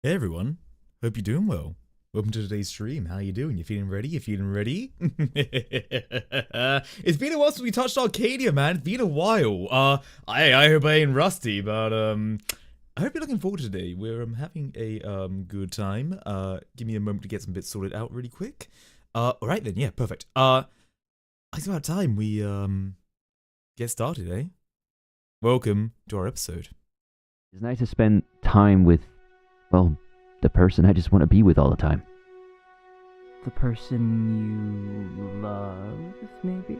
Hey everyone, hope you're doing well. Welcome to today's stream. How you doing? You feeling ready? You feeling ready? It's been a while since we touched Arcadia, man. It's been a while. I hope I ain't rusty, but I hope you're looking forward to today. We're having a good time. Give me a moment to get some bits sorted out really quick. Alright then, yeah, perfect. It's about time we get started, eh? Welcome to our episode. It's nice to spend time with, well, the person I just want to be with all the time. The person you love, maybe?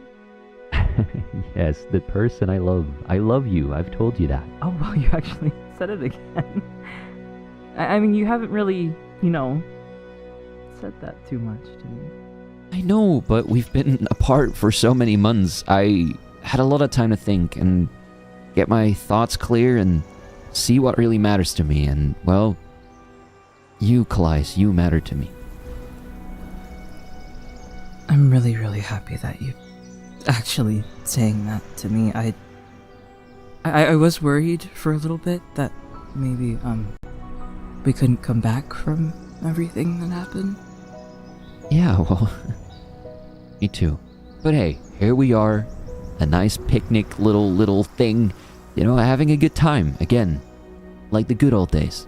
Yes, the person I love. I love you. I've told you that. Oh, well, you actually said it again. I mean, you haven't really, said that too much to me. I know, but we've been apart for so many months. I had a lot of time to think and get my thoughts clear and see what really matters to me. And, well, you, Kalais, you matter to me. I'm really, really happy that you actually saying that to me. I was worried for a little bit that maybe, we couldn't come back from everything that happened. Yeah, well, me too. But hey, here we are, a nice picnic little thing, having a good time, again, like the good old days.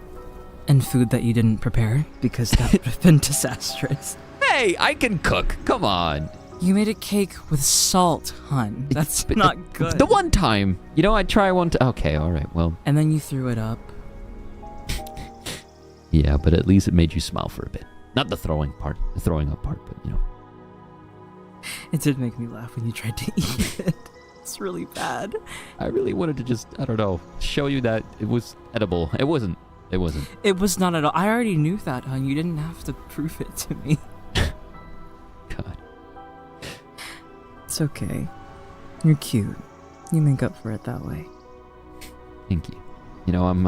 And food that you didn't prepare, because that would have been disastrous. Hey, I can cook, come on. You made a cake with salt, hun. That's not good. The one time, I'd try one okay, alright, well. And then you threw it up. Yeah, but at least it made you smile for a bit. Not the throwing up part, but It did make me laugh when you tried to eat it. It's really bad. I really wanted to just, I don't know, show you that it was edible. It wasn't. It wasn't. It was not at all. I already knew that, hon. You didn't have to prove it to me. God. It's okay. You're cute. You make up for it that way. Thank you. I'm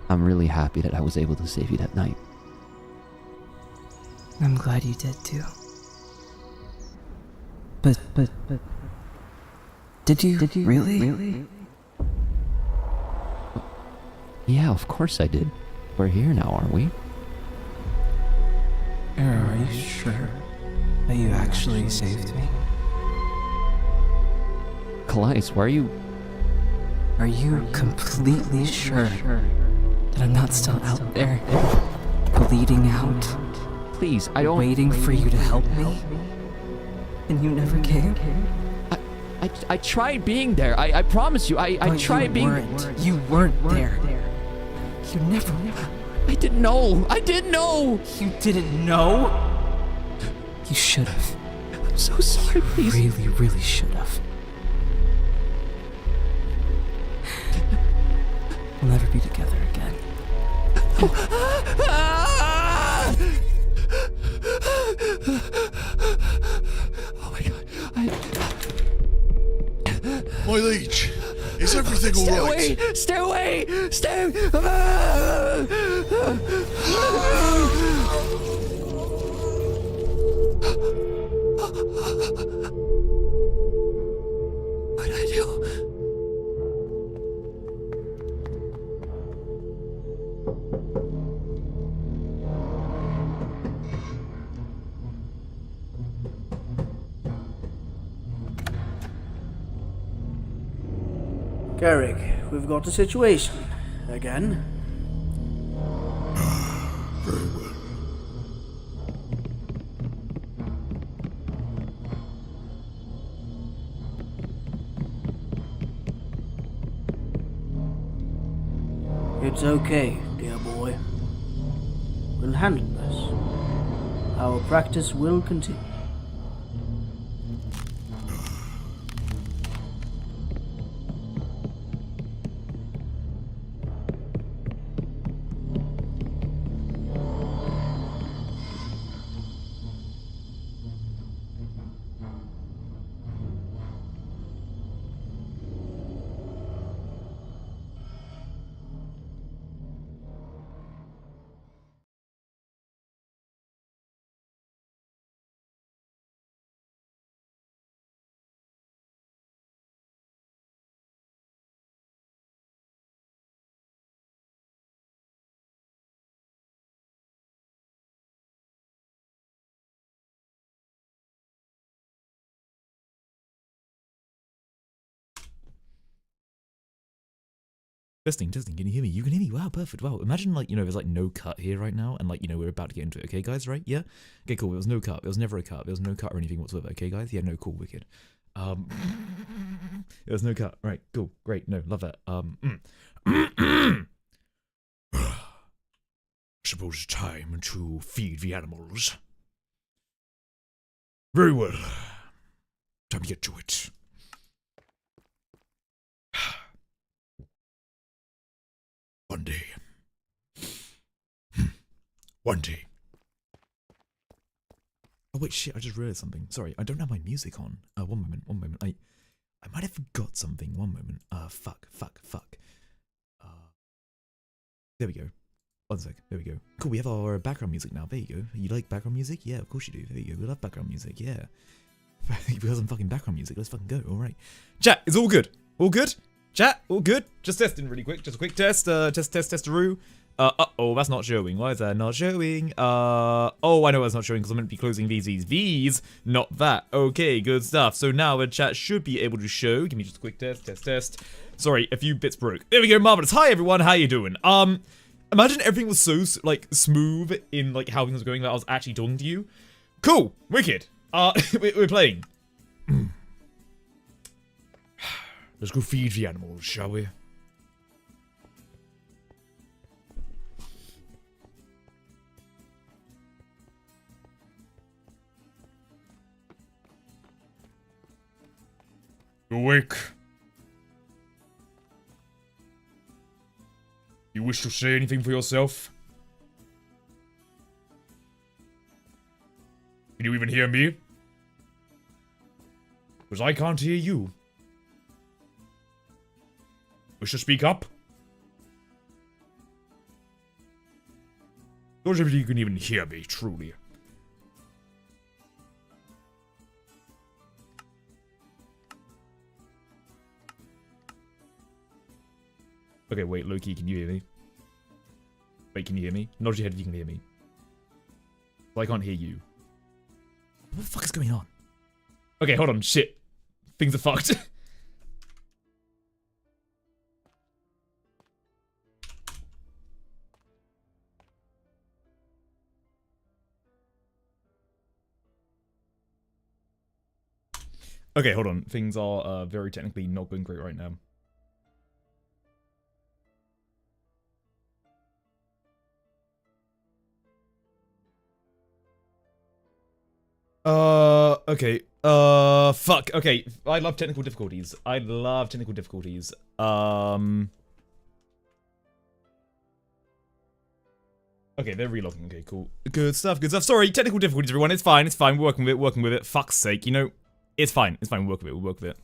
really happy that I was able to save you that night. I'm glad you did too. But did you really? Yeah, of course I did. We're here now, aren't we? Era, are you sure that you actually saved me? Kalais, why are you... Are you completely sure that I'm not still out there, bleeding out, Please, I don't... waiting for you to help me? And you never came? I tried being there. I promise you, I tried being... You weren't there. You never... I didn't know. I didn't know. You didn't know? You should have. I'm so sorry, please. Really, really should have. We'll never be together again. Oh my god. My liege, is everything all right? Stay away! Stay! What did I do? Garrick, we've got a situation. Again. Very well. It's okay, dear boy. We'll handle this. Our practice will continue. Testing, can you hear me? You can hear me. Wow, perfect. Wow, imagine like, there's like no cut here right now, and like, we're about to get into it. Okay, guys, right? Yeah? Okay, cool. There was no cut. There was never a cut. There was no cut or anything whatsoever. Okay, guys? Yeah, no, cool, wicked. There was no cut. Right, cool, great. No, love that. Suppose it's time to feed the animals. Very well. Time to get to it. One day. One day. Oh wait, shit! I just realized something. Sorry, I don't have my music on. One moment. I might have forgot something. One moment. Fuck. There we go. One sec. There we go. Cool. We have our background music now. There you go. You like background music? Yeah, of course you do. There you go. We love background music. Yeah. We got some fucking background music. Let's fucking go. All right. Chat. It's all good. All good. Chat. All good. Just testing really quick. Just a quick test. Testaroo. Oh, that's not showing. Why is that not showing? Oh, I know that's not showing because I'm meant to be closing these, not that. Okay, good stuff. So now the chat should be able to show. Give me just a quick test. Sorry, a few bits broke. There we go, marvelous. Hi everyone, how you doing? Imagine everything was so like smooth in like how things were going that I was actually talking to you. Cool, wicked. We're playing. Let's go feed the animals, shall we? Awake. You wish to say anything for yourself? Can you even hear me? Because I can't hear you. Wish to speak up? Not if you can even hear me, truly. Okay, wait, Loki, can you hear me? Wait, can you hear me? Nod your head if you can hear me. Well, I can't hear you. What the fuck is going on? Okay, hold on, shit. Things are fucked. Okay, hold on. Things are very technically not going great right now. Okay. Fuck. Okay, I love technical difficulties. Okay, they're relogging. Okay, cool. Good stuff. Sorry, technical difficulties, everyone. It's fine. We're working with it. Fuck's sake, it's fine. We'll work with it.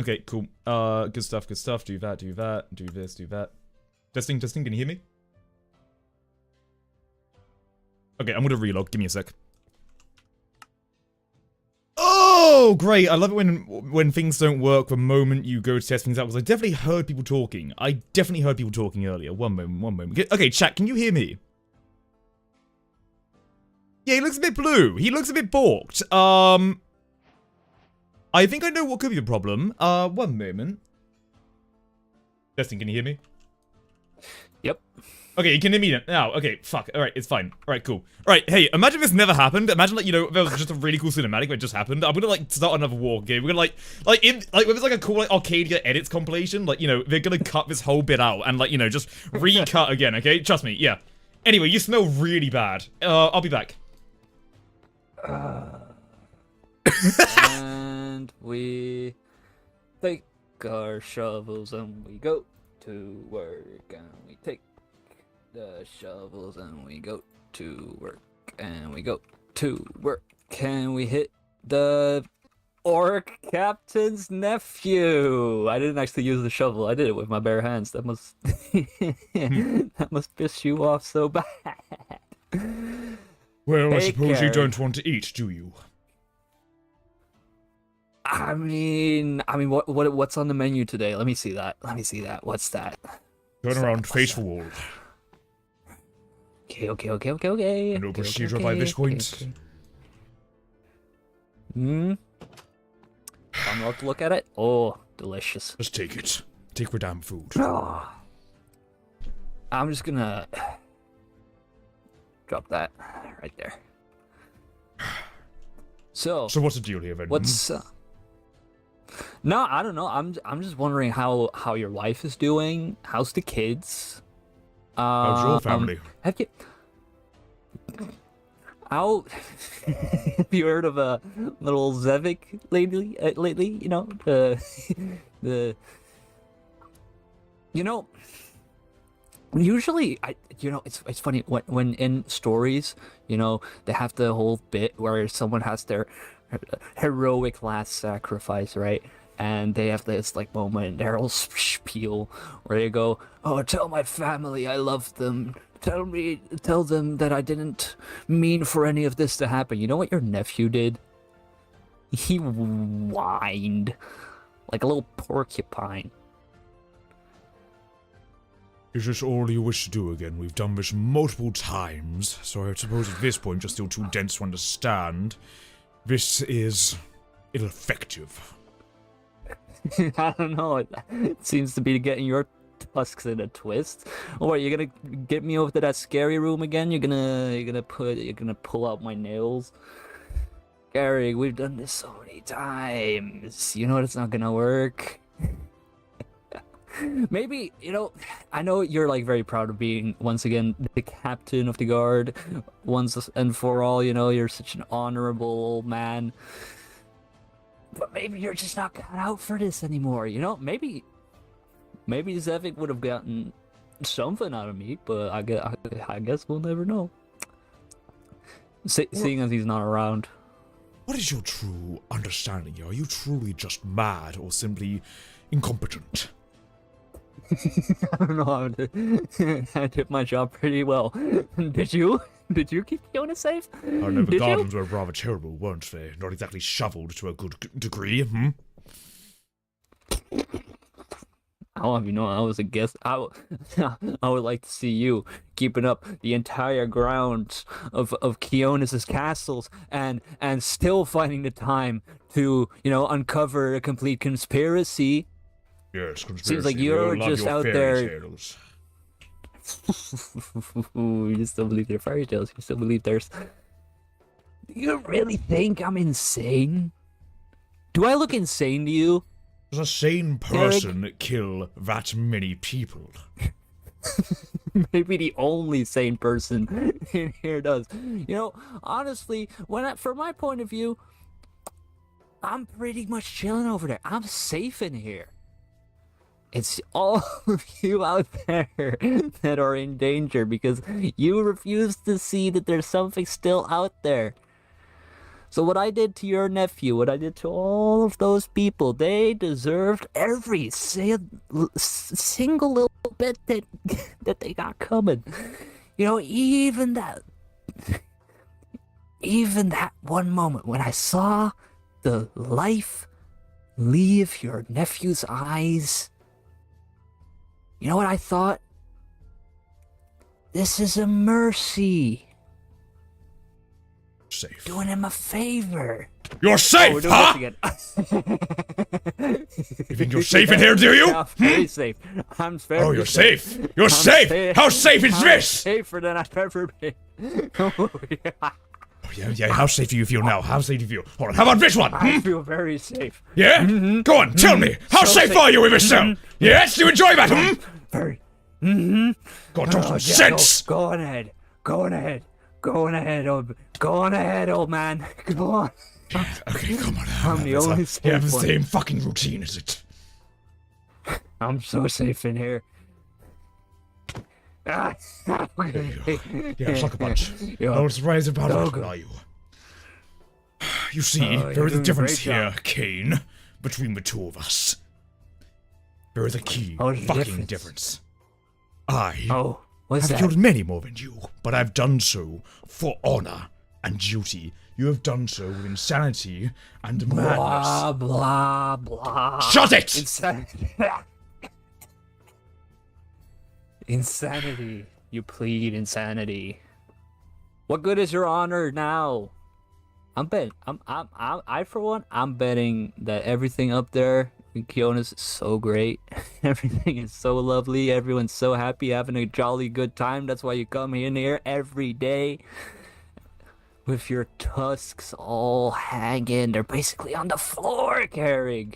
Okay, cool. Good stuff. Do that. Do this. Do that. Testing. Can you hear me? Okay, I'm gonna relog. Give me a sec. Oh, great! I love it when things don't work the moment you go to test things out. Because I definitely heard people talking. Earlier. One moment. Okay, chat. Can you hear me? Yeah, he looks a bit blue. He looks a bit balked. I think I know what could be the problem. One moment. Testing, can you hear me? Yep. Okay, you can hear me now. Okay, fuck. Alright, it's fine. Alright, cool. Alright, hey, imagine this never happened. Imagine, like, there was just a really cool cinematic that just happened. I'm gonna, like, start another war game. We're gonna, if it's, like, a cool, like, Arcadia edits compilation, like, they're gonna cut this whole bit out and, like, just recut again, okay? Trust me, yeah. Anyway, you smell really bad. I'll be back. And we take our shovels and we go to work, and we take the shovels and we go to work, and we go to work, and we hit the orc captain's nephew. I didn't actually use the shovel. I did it with my bare hands. That must that must piss you off so bad. Well, I Take suppose care. you don't want to eat, do you? I mean, what's on the menu today? Let me see that. What's that? Turn around, face the wall. Okay. No procedure by this point. Okay. I'm about to look at it. Oh, delicious. Just take it. Take your damn food. Oh. I'm just gonna drop that right there. So what's the deal here, then? what's No, I don't know. I'm just wondering how your wife is doing. How's the kids? How's your family? Have you How have you heard of a little Zevik lately? You know the usually it's funny when in stories they have the whole bit where someone has their heroic last sacrifice, right? And they have this like moment, their whole spiel where they go, "Oh, tell my family I love them. Tell them that I didn't mean for any of this to happen." You know what your nephew did? He whined like a little porcupine. Is this all you wish to do again? We've done this multiple times, so I suppose at this point you're still too dense to understand. This is ineffective. I don't know. It seems to be getting your tusks in a twist. Or you're gonna get me over to that scary room again? You're gonna pull out my nails? Gary, we've done this so many times. You know it's not gonna work. Maybe, I know you're like very proud of being once again the captain of the guard once and for all, you're such an honorable man. But maybe you're just not cut out for this anymore, Maybe Zevik would have gotten something out of me, but I guess we'll never know. Seeing as he's not around. What is your true understanding here? Are you truly just mad or simply incompetent? I don't know. I did my job pretty well. Did you? Did you keep Fiona safe? I know the gardens were rather terrible, weren't they? Not exactly shoveled to a good degree, I'll have you know, I was a guest. I would like to see you keeping up the entire grounds of Kionis' castles and still finding the time to, uncover a complete conspiracy. Yes, conspiracy. Seems like you're just out there. Tales. You still believe their fairy tales. You still believe there's. Do you really think I'm insane? Do I look insane to you? Does a sane person kill that many people? Maybe the only sane person in here does. Honestly, from my point of view, I'm pretty much chilling over there. I'm safe in here. It's all of you out there that are in danger because you refuse to see that there's something still out there. So what I did to your nephew, what I did to all of those people, they deserved every single little bit that they got coming. Even that one moment when I saw the life leave your nephew's eyes, you know what I thought? This is a mercy. Safe. Doing him a favor. You're safe, we're doing huh? this again. You think you're safe in here, do you? Yeah, I'm very safe. I'm very Oh, you're safe. You're safe. How safe is this? Safer than I've ever been. Yeah, how safe do you feel now? How safe do you feel? Hold on, how about this one? I feel very safe. Yeah? Go on, tell me. How So safe safe. are you in this cell? Yes? Do you enjoy that, Very. Go on, talk some sense. Go on ahead. Go on ahead. Go on ahead, old man. Go on. Okay, come on. I'm the only safe You have the one. same fucking routine, is it? I'm so safe in here. There you go. Yeah, suck a punch. Yeah. No surprise about So it, good. are you? You see, you're there is a doing a difference great here, job. Kane, between the two of us. There is a key What's the fucking difference. I Oh, what's have that? killed many more than you, but I've done so for honor and duty. You have done so with insanity and madness. Blah, blah, blah. Shut it! Insanity. Insanity. You plead insanity. What good is your honor now? I for one, I'm betting that everything up there in Kionis is so great. Everything is so lovely. Everyone's so happy, having a jolly good time. That's why you come in here every day with your tusks all hanging. They're basically on the floor, Carrig.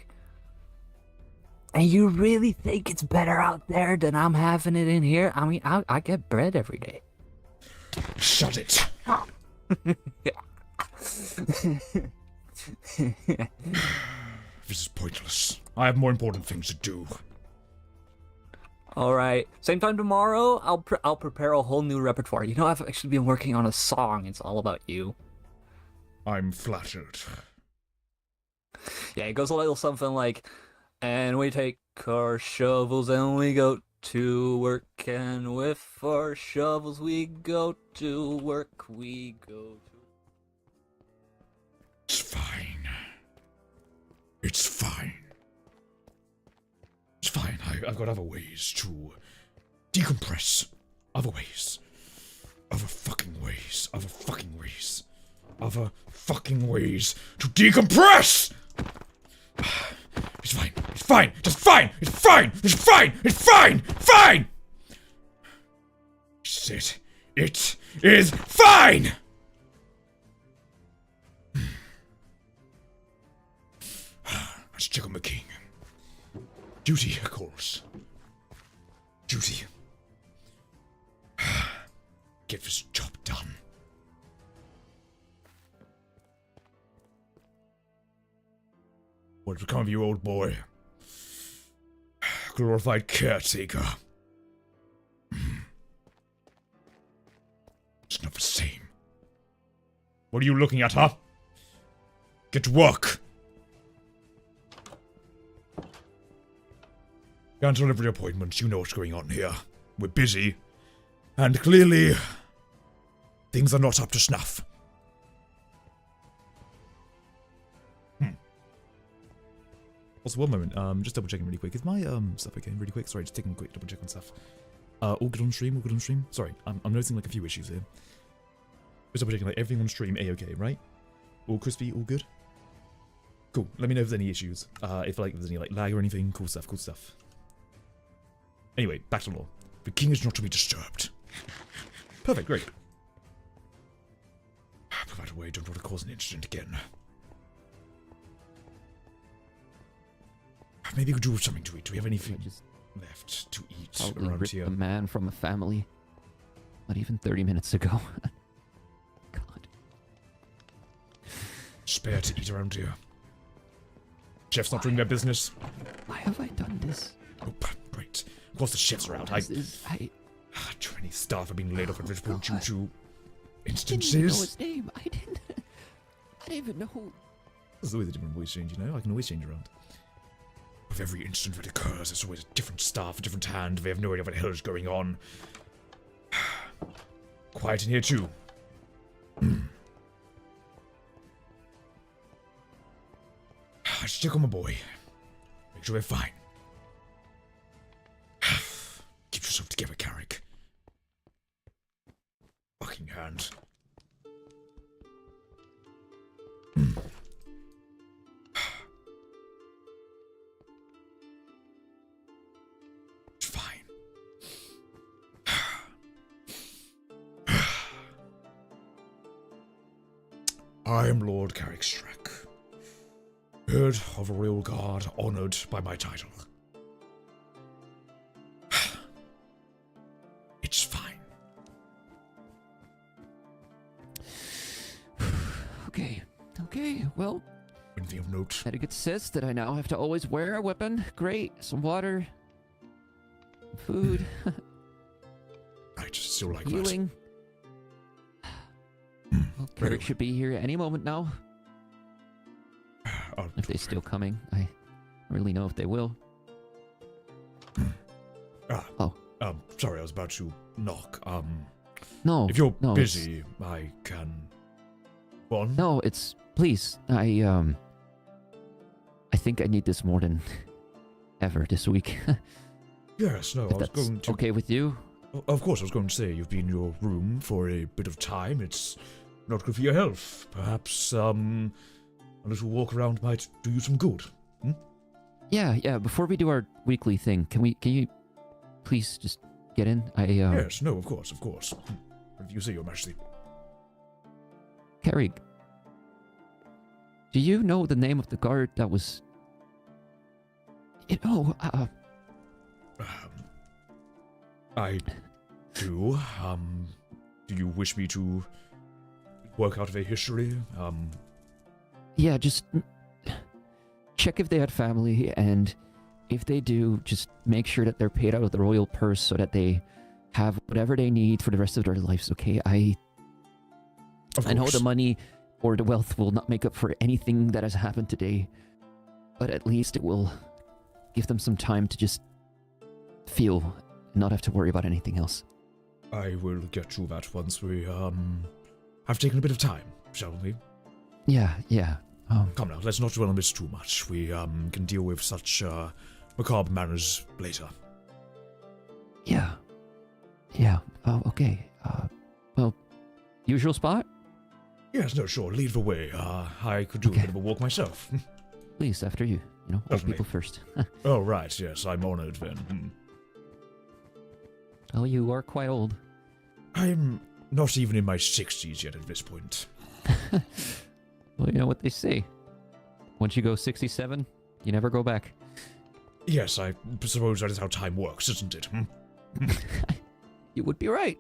And you really think it's better out there than I'm having it in here? I mean, I get bread every day. Shut it. This is pointless. I have more important things to do. All right. Same time tomorrow, I'll prepare a whole new repertoire. You know, I've actually been working on a song. It's all about you. I'm flattered. Yeah, it goes a little something like, and we take our shovels and we go to work, and with our shovels we go to work, we go to... It's fine. It's fine. It's fine. I've got other ways to decompress. Other ways. Other fucking ways. Other fucking ways. Other fucking ways to decompress! It's fine. It's fine. Just fine. It's fine. It's fine. It's fine. Fine! Shit. It is fine! Let's check on the king. Duty, of course. Duty. Get this job done. What's become of you, old boy? Glorified caretaker. It's not the same. What are you looking at, huh? Get to work. Cancel every appointment. You know what's going on here. We're busy. And clearly, things are not up to snuff. Also, one moment, just double checking really quick. Is my stuff okay? Really quick? Sorry, just taking a quick double check on stuff. All good on stream, all good on stream? Sorry, I'm noticing like a few issues here. Just double checking, like everything on stream A-okay, right? All crispy, all good? Cool, let me know if there's any issues. If like there's any like lag or anything, cool stuff, cool stuff. Anyway, back to law. The king is not to be disturbed. Perfect, great. Provide a way, don't want to cause an incident again. Maybe we could do something to eat. Do we have anything left to eat Probably around ripped here? a man from a family. Not even 30 minutes ago. God. Spare to eat around here. Chef's not doing their business. Why have I done this? Nope, great. Of course the chefs are out. Too many staff are being laid off at this point due to I didn't even know instances. his name. I didn't even know. There's always a different voice change, you know? I can always change around. With every incident that occurs, there's always a different staff, a different hand. They have no idea what the hell is going on. Quiet in here, too. Let's check on my boy. Make sure we're fine. Keep yourself together, Carrick. Fucking hand. It's fine. I am Lord Carrick Strack, head of a royal guard, honored by my title. It's fine. Okay, well, Anything of note? etiquette says that I now have to always wear a weapon. Great, some water, food, Right, still like that. healing. Well, very Carrick should be here any moment now. If they're still coming, I don't really know if they will. Sorry, I was about to knock. No, If you're no, it's- busy, I can. Go on. No, it's please. I think I need this more than ever this week. Yes, no, If I was that's going to. okay with you. Of course, I was going to say, you've been in your room for a bit of time. It's not good for your health. Perhaps, a little walk around might do you some good. Hmm? Yeah. Before we do our weekly thing, can you please just get in? Yes, no, of course. If you say, Your Majesty. Carrie, do you know the name of the guard that was... I do. Do you wish me to work out of a history? Yeah, just check if they had family, and if they do, just make sure that they're paid out of the royal purse so that they have whatever they need for the rest of their lives, okay? I know the money or the wealth will not make up for anything that has happened today, but at least it will give them some time to just feel and not have to worry about anything else. I will get to that once we, have taken a bit of time, shall we? Yeah. Come now, let's not dwell on this too much. We, can deal with such, macabre matters later. Yeah. Oh, okay. Well, usual spot? Yes, no, sure, lead the way. I could do a bit of a walk myself. Please, after you. Old Certainly. people first. Oh, right, yes, I'm honored then. Oh, you are quite old. I'm not even in my 60s yet at this point. Well, you know what they say. Once you go 67, you never go back. Yes, I suppose that is how time works, isn't it? You would be right.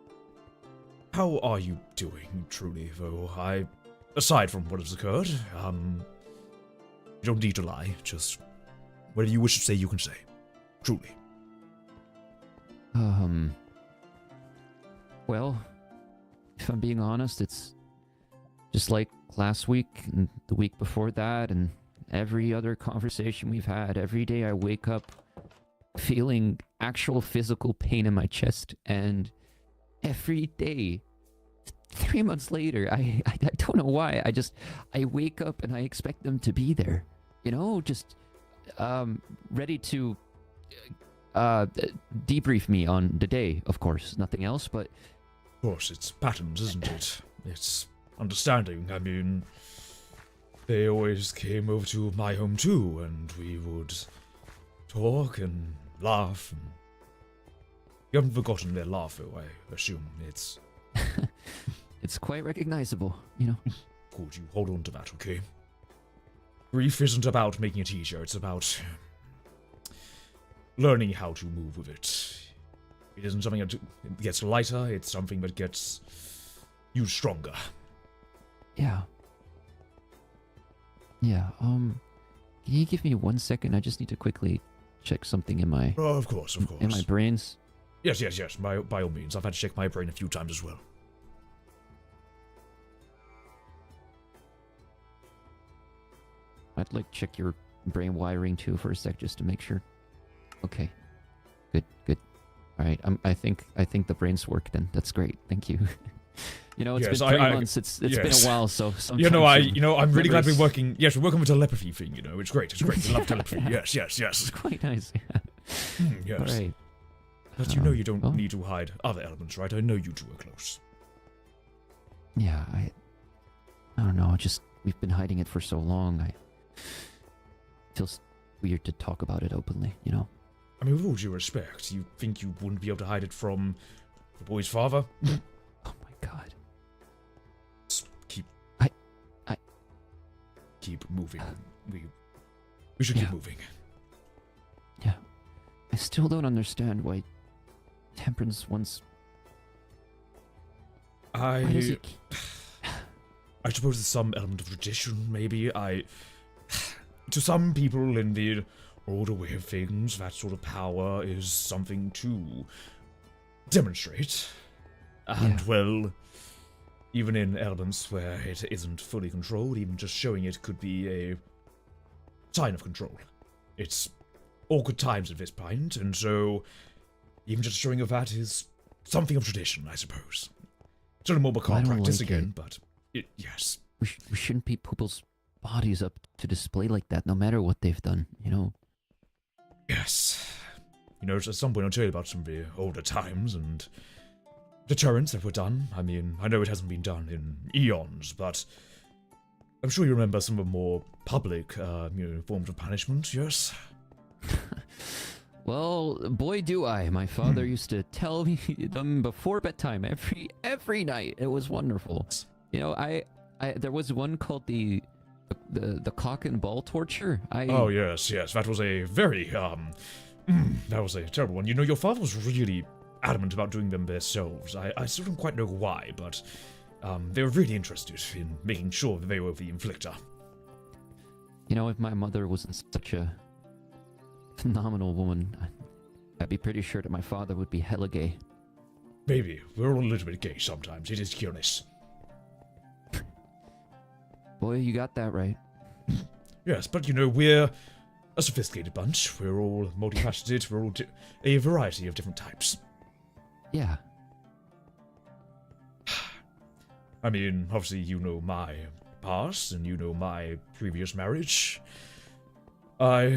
How are you doing, truly, though? Aside from what has occurred, you don't need to lie, just whatever you wish to say, you can say. Truly. Well, if I'm being honest, it's just like last week and the week before that and every other conversation we've had. Every day I wake up feeling actual physical pain in my chest, and every day, 3 months later, I don't know why, I wake up and I expect them to be there. Just ready to debrief me on the day, of course, nothing else, but... Of course, it's patterns, isn't it? It's understanding. I mean, they always came over to my home too, and we would talk and laugh. And you haven't forgotten their laugh, though, I assume. It's... It's quite recognizable, Good, you hold on to that, okay? Grief isn't about making it easier, it's about learning how to move with it. It isn't something that gets lighter, it's something that gets you stronger. Yeah. Can you give me 1 second? I just need to quickly check something in my... Oh, of course. In my brains. Yes, by all means. I've had to check my brain a few times as well. I'd like to check your brain wiring too for a sec, just to make sure. Okay. Good. All right. I think the brain's work then. That's great. Thank you. It's Yes, been 3 months. It's been a while, so sometimes I'm really glad we're working. Yes, we're working with telepathy thing. It's great. We love telepathy. Yes. It's quite nice. Yes. All right. But you don't need to hide other elements, right? I know you two are close. Yeah, I don't know. We've been hiding it for so long. It feels weird to talk about it openly. I mean, with all due respect, you think you wouldn't be able to hide it from the boy's father? Oh my god. Just keep... I... Keep moving. We should keep moving. Yeah. I still don't understand why Temperance wants... Why does he... I suppose there's some element of tradition, maybe. To some people in the older way of things, that sort of power is something to demonstrate. And, well, even in elements where it isn't fully controlled, even just showing it could be a sign of control. It's awkward times at this point, and so even just showing of that is something of tradition, I suppose. It's a little more macabre practice again, but yes. We shouldn't beat people's bodies up to display like that, no matter what they've done, Yes. you know, at some point I'll tell you about some of the older times and deterrents that were done. I mean, I know it hasn't been done in eons, but I'm sure you remember some of the more public, forms of punishment, yes? Well, boy do I. My father used to tell me them before bedtime every night. It was wonderful. You know, I there was one called the cock and ball torture. Oh, yes, that was a very, that was a terrible one. You know, your father was really adamant about doing them themselves. I still don't quite know why, but they were really interested in making sure that they were the inflictor. You know, if my mother wasn't such a phenomenal woman, I'd be pretty sure that my father would be hella gay. Maybe. We're all a little bit gay sometimes. It is curious. Boy, you got that right. Yes, but you know, we're a sophisticated bunch. We're all multifaceted. We're all a variety of different types. Yeah. I mean, obviously you know my past, and you know my previous marriage. Oh,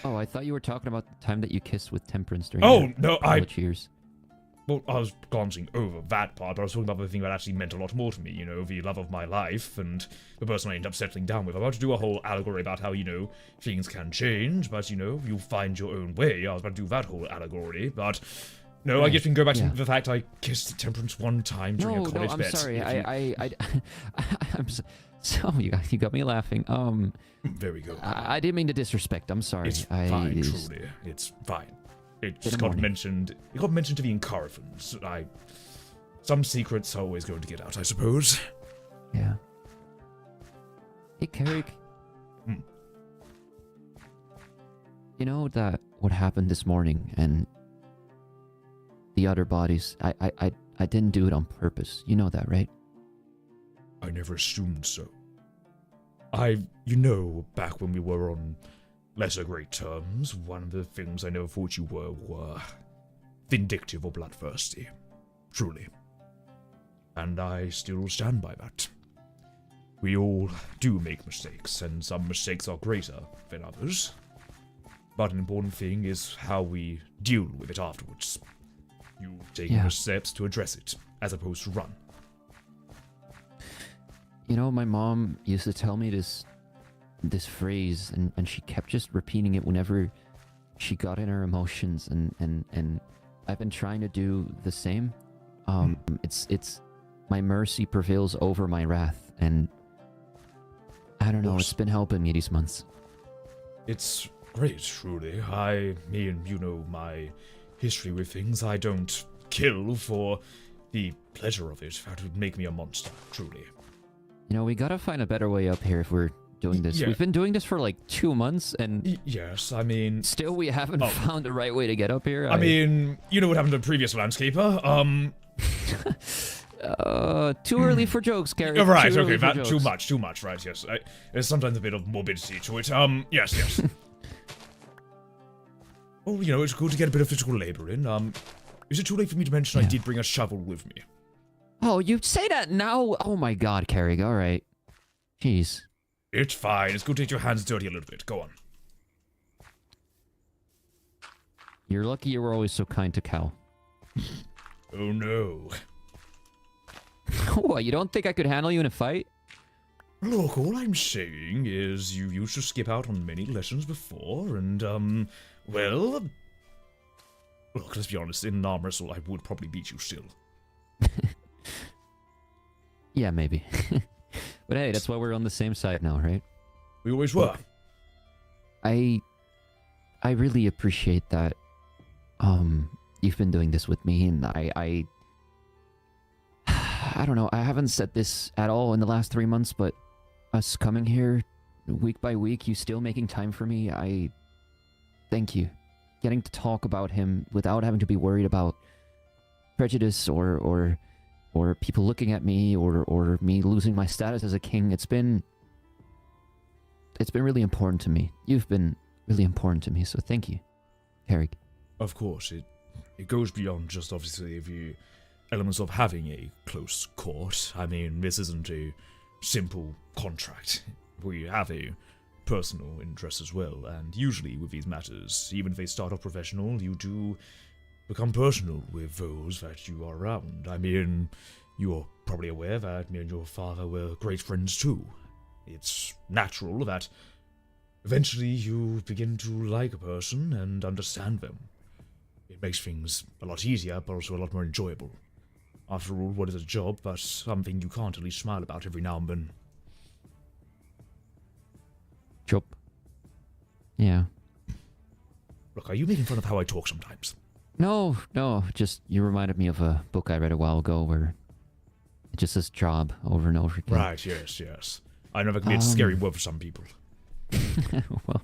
I thought you were talking about the time that you kissed with Temperance during no, college years. Well, I was glancing over that part, but I was talking about the thing that actually meant a lot more to me, you know, the love of my life, and the person I ended up settling down with. I'm about to do a whole allegory about how, you know, things can change, but, you know, you'll find your own way. I was about to do that whole allegory, but... No, Yeah, I guess we can go back yeah. to the fact I kissed Temperance one time during a college I'm bet. sorry. I'm so you got me laughing. There we go. I didn't mean to disrespect. I'm sorry. It's fine, truly. It's fine. It just got mentioned. It got mentioned to the Encarvans. Some secrets are always going to get out, I suppose. Yeah. Hey, Carrick. You know that what happened this morning and the other bodies? I didn't do it on purpose. You know that, right? I never assumed so. Back when we were on lesser great terms, one of the things I never thought you were vindictive or bloodthirsty. Truly. And I still stand by that. We all do make mistakes, and some mistakes are greater than others. But an important thing is how we deal with it afterwards. You taking the steps to address it, as opposed to run. You know, my mom used to tell me this phrase, and she kept just repeating it whenever she got in her emotions, and I've been trying to do the same. It's my mercy prevails over my wrath, and I don't know, it's been helping me these months. It's great, truly. You know my history with things. I don't kill for the pleasure of it. That would make me a monster, truly. You know, we gotta find a better way up here if we're doing this. Yeah. We've been doing this for like 2 months, and yes, I mean... still we haven't found the right way to get up here. I mean, you know what happened to the previous landscaper? Too early for jokes, Gary. Right, okay, that too much, right, yes. There's sometimes a bit of morbidity to it. Yes. Well, you know, it's good to get a bit of physical labor in. Is it too late for me to mention I did bring a shovel with me? Oh, you say that now? Oh my god, Carrick, alright. Jeez. It's fine. It's good to get your hands dirty a little bit. Go on. You're lucky you were always so kind to Cal. Oh no. What, you don't think I could handle you in a fight? Look, all I'm saying is you used to skip out on many lessons before, and, well... Look, let's be honest, in an arm wrestle, I would probably beat you still. Yeah, maybe. But hey, that's why we're on the same side now, right? We always were. I really appreciate that, you've been doing this with me, and I don't know, I haven't said this at all in the last 3 months, but us coming here week by week, you still making time for me, I thank you. Getting to talk about him without having to be worried about prejudice or people looking at me or me losing my status as a king, it's been really important to me. You've been really important to me, so thank you, Carrick. Of course, it goes beyond just obviously the elements of having a close court. I mean, this isn't a simple contract. We have a personal interests as well, and usually with these matters, even if they start off professional, you do become personal with those that you are around. I mean, you're probably aware that me and your father were great friends too. It's natural that eventually you begin to like a person and understand them. It makes things a lot easier, but also a lot more enjoyable. After all, what is a job but something you can't at least smile about every now and then? Job. Yeah. Look, are you making fun of how I talk sometimes? No, just you reminded me of a book I read a while ago where it just says job over and over again. Right, yes. I know that can be a scary word for some people. Well,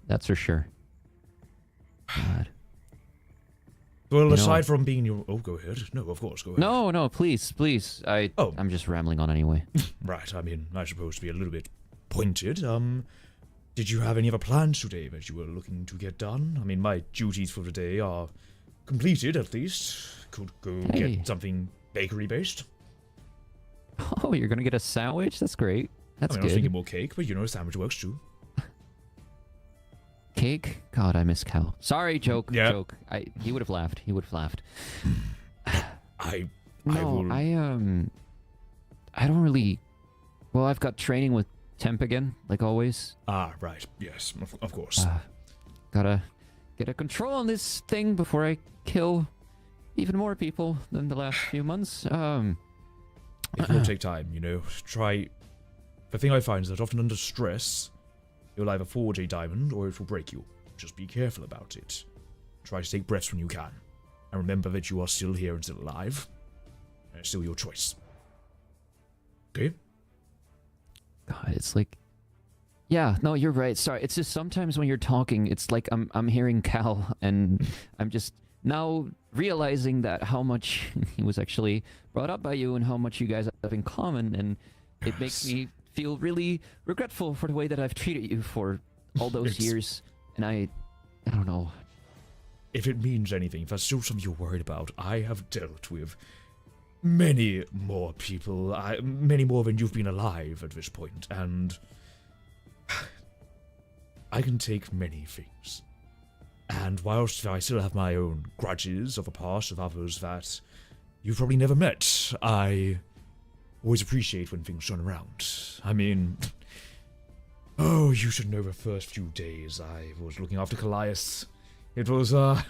that's for sure. God. Well, aside from being your... Oh, go ahead. No, of course, go ahead. No, please. I'm just rambling on anyway. Right, I mean, I suppose to be a little bit pointed, did you have any other plans today that you were looking to get done? I mean, my duties for today are completed, at least. Could go get something bakery-based. Oh, you're gonna get a sandwich? That's great. That's I good. was thinking more cake, but a sandwich works too. Cake? God, I miss Cal. Sorry, joke. He would have laughed. I don't really... Well, I've got training with Temp again, like always. Ah, right. Yes, of course. Gotta get a control on this thing before I kill even more people than the last few months. It will take time, Try... The thing I find is that often under stress, you'll either forge a diamond or it will break you. Just be careful about it. Try to take breaths when you can. And remember that you are still here and still alive. And it's still your choice. Okay? God, it's like... Yeah, no, you're right. Sorry, it's just sometimes when you're talking, it's like I'm hearing Cal, and I'm just now realizing that how much he was actually brought up by you and how much you guys have in common, and it makes me feel really regretful for the way that I've treated you for all those years, and I don't know. If it means anything, if that's still something you're worried about, I have dealt with many more people, many more than you've been alive at this point, and I can take many things. And whilst I still have my own grudges of the past of others that you've probably never met, I always appreciate when things turn around. I mean, oh, you should know the first few days I was looking after Callias. It was, an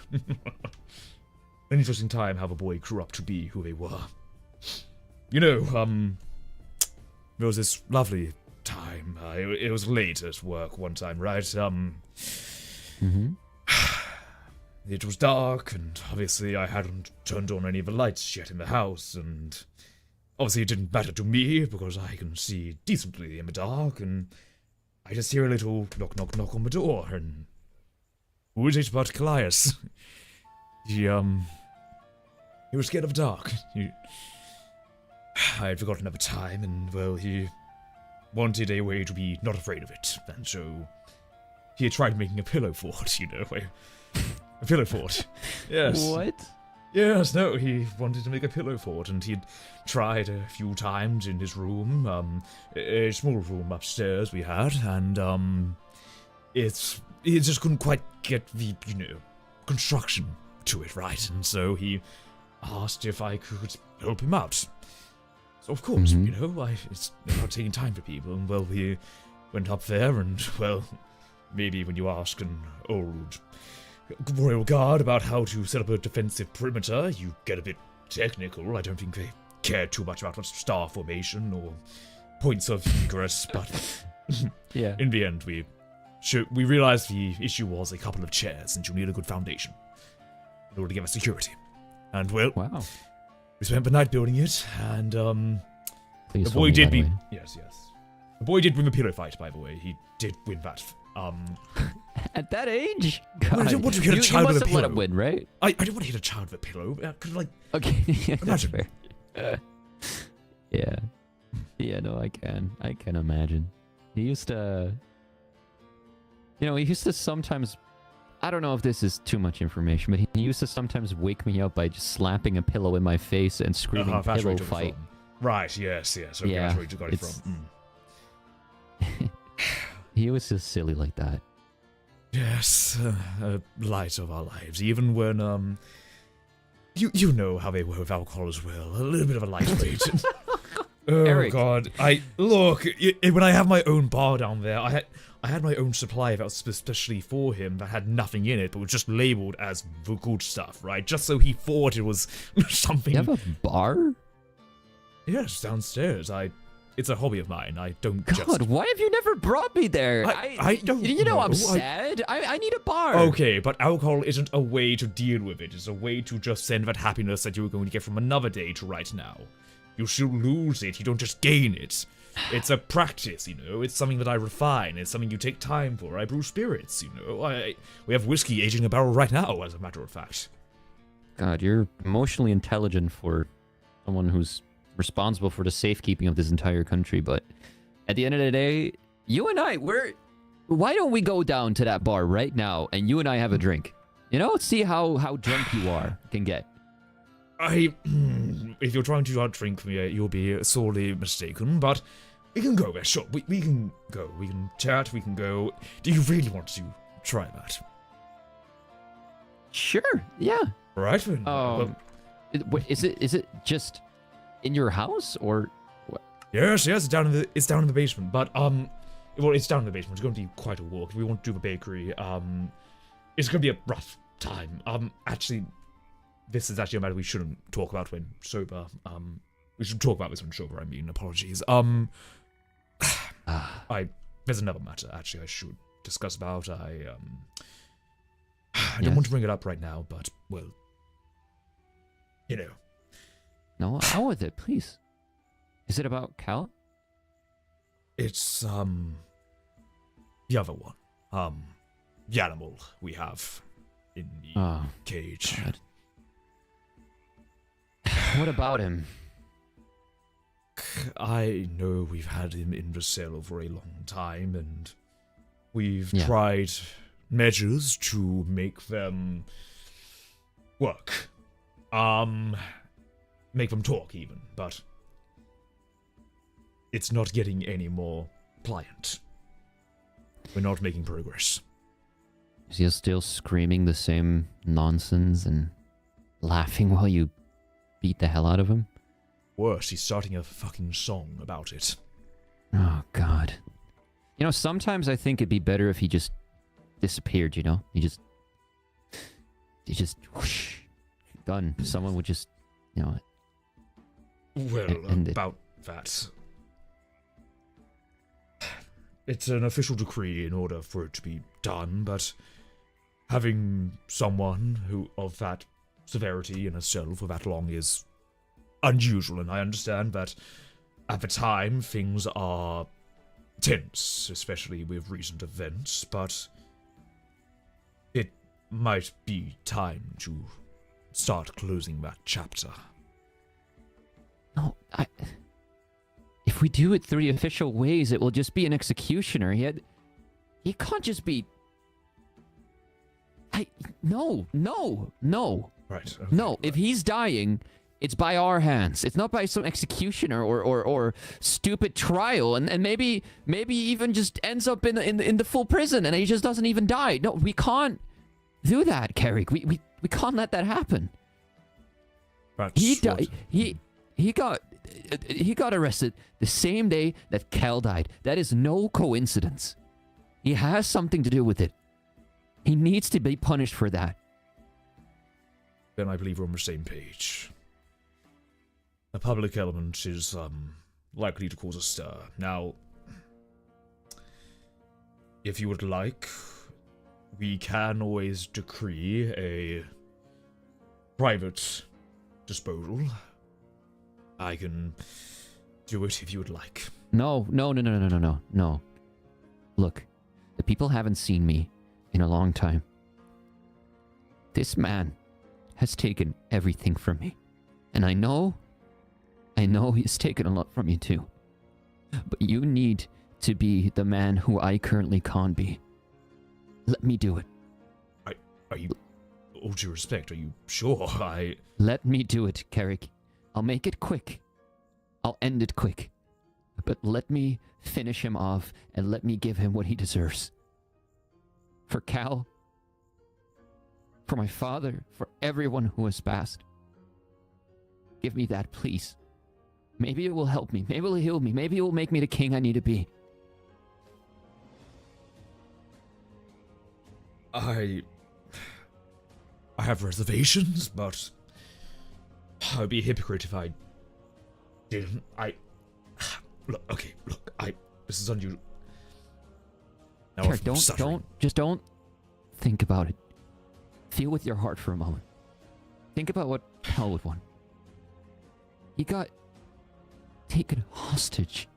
interesting time how the boy grew up to be who they were. There was this lovely time. It was late at work one time, right? It was dark, and obviously I hadn't turned on any of the lights yet in the house, and obviously it didn't matter to me, because I can see decently in the dark, and I just hear a little knock on the door, and who is it but Callias? He was scared of the dark. I had forgotten at the time, and, well, he wanted a way to be not afraid of it, and so he had tried making a pillow fort, a pillow fort. Yes. What? Yes, no, he wanted to make a pillow fort, and he'd tried a few times in his room, a small room upstairs we had, and, he just couldn't quite get the, construction to it right, and so he asked if I could help him out. So of course, it's about taking time for people, and, well, we went up there, and, well, maybe when you ask an old royal guard about how to set up a defensive perimeter, you get a bit technical. I don't think they cared too much about star formation or points of egress, but yeah. In the end, we realized the issue was a couple of chairs, and you need a good foundation in order to give us security. And, well, wow. We spent the night building it, and, Please the boy did be... Yes. The boy did win the pillow fight, by the way. He did win that. At that age? God. I didn't want to hit a child with a pillow. Let him win, right? I didn't want to hit a child with a pillow. I could have, Okay, yeah, that's imagine. fair. Yeah. Yeah, no, I can imagine. He used to... he used to sometimes... I don't know if this is too much information, but he used to sometimes wake me up by just slapping a pillow in my face and screaming pillow fight. Right, yes. Okay, Yeah, that's where you got it from. He was just silly like that. Yes, light of our lives. Even when, you know how they were with alcohol as well. A little bit of a lightweight. Oh, Eric. God. When I have my own bar down there, I had my own supply that was especially for him that had nothing in it, but was just labeled as the good stuff, right? Just so he thought it was something. You have a bar? Yes, downstairs. It's a hobby of mine. I don't God, why have you never brought me there? I don't You know I'm know. sad. I need a bar. Okay, but alcohol isn't a way to deal with it. It's a way to just send that happiness that you were going to get from another day to right now. You still lose it. You don't just gain it. It's a practice, you know. It's something that I refine. It's something you take time for. I brew spirits, you know. We have whiskey aging in a barrel right now, as a matter of fact. God, you're emotionally intelligent for someone who's responsible for the safekeeping of this entire country, but at the end of the day, you and I, why don't we go down to that bar right now and you and I have a drink? You know, see how drunk you can get. If you're trying to outdrink me, you'll be sorely mistaken, but we can go there, sure. We can go. We can chat, we can go. Do you really want to try that? Sure, yeah. Right then. Is it just in your house or what? Yes, it's down in the basement. But well, it's down in the basement. It's going to be quite a walk. If we want to do the bakery, it's going to be a rough time. Actually, this is actually a matter we shouldn't talk about when sober. We should talk about this when sober. I mean, apologies. There's another matter actually I should discuss about. I don't want to bring it up right now, but well, you know. No, how with it, please. Is it about Cal? It's the other one. The animal we have in the cage. God. What about him? I know we've had him in the cell for a long time, and we've tried measures to make them work. Make them talk even, but it's not getting any more pliant. We're not making progress. Is he still screaming the same nonsense and laughing while you beat the hell out of him? Worse, he's starting a fucking song about it. Oh, God. You know, sometimes I think it'd be better if he just disappeared, you know? He just whoosh, done. Someone would just, you know... Well, about that. It's an official decree in order for it to be done, but having someone who of that severity in a cell for that long is unusual, and I understand that at the time things are tense, especially with recent events, but it might be time to start closing that chapter. No, if we do it through the official ways, it will just be an executioner. He can't just be... No. Right. Okay, no, if he's dying, it's by our hands. It's not by some executioner or stupid trial, and maybe even just ends up in the full prison and he just doesn't even die. No, we can't do that, Carrick. We can't let that happen. He died. He got arrested the same day that Cal died. That is no coincidence. He has something to do with it. He needs to be punished for that. Then I believe we're on the same page. The public element is likely to cause a stir. Now, if you would like, we can always decree a private disposal. I can do it if you would like. No. Look, the people haven't seen me in a long time. This man has taken everything from me. And I know he's taken a lot from you too. But you need to be the man who I currently can't be. Let me do it. Are you, all due respect, are you sure? Let me do it, Carrick. I'll make it quick. I'll end it quick. but let me finish him off and let me give him what he deserves. For Cal, for my father, for everyone who has passed. Give me that, please. Maybe it will help me. Maybe it will heal me. Maybe it will make me the king I need to be. I have reservations, but I would be a hypocrite if I didn't. This is unusual. Now, Sure, if I'm suffering- don't think about it. Feel with your heart for a moment. Think about what Cal would want. He got taken hostage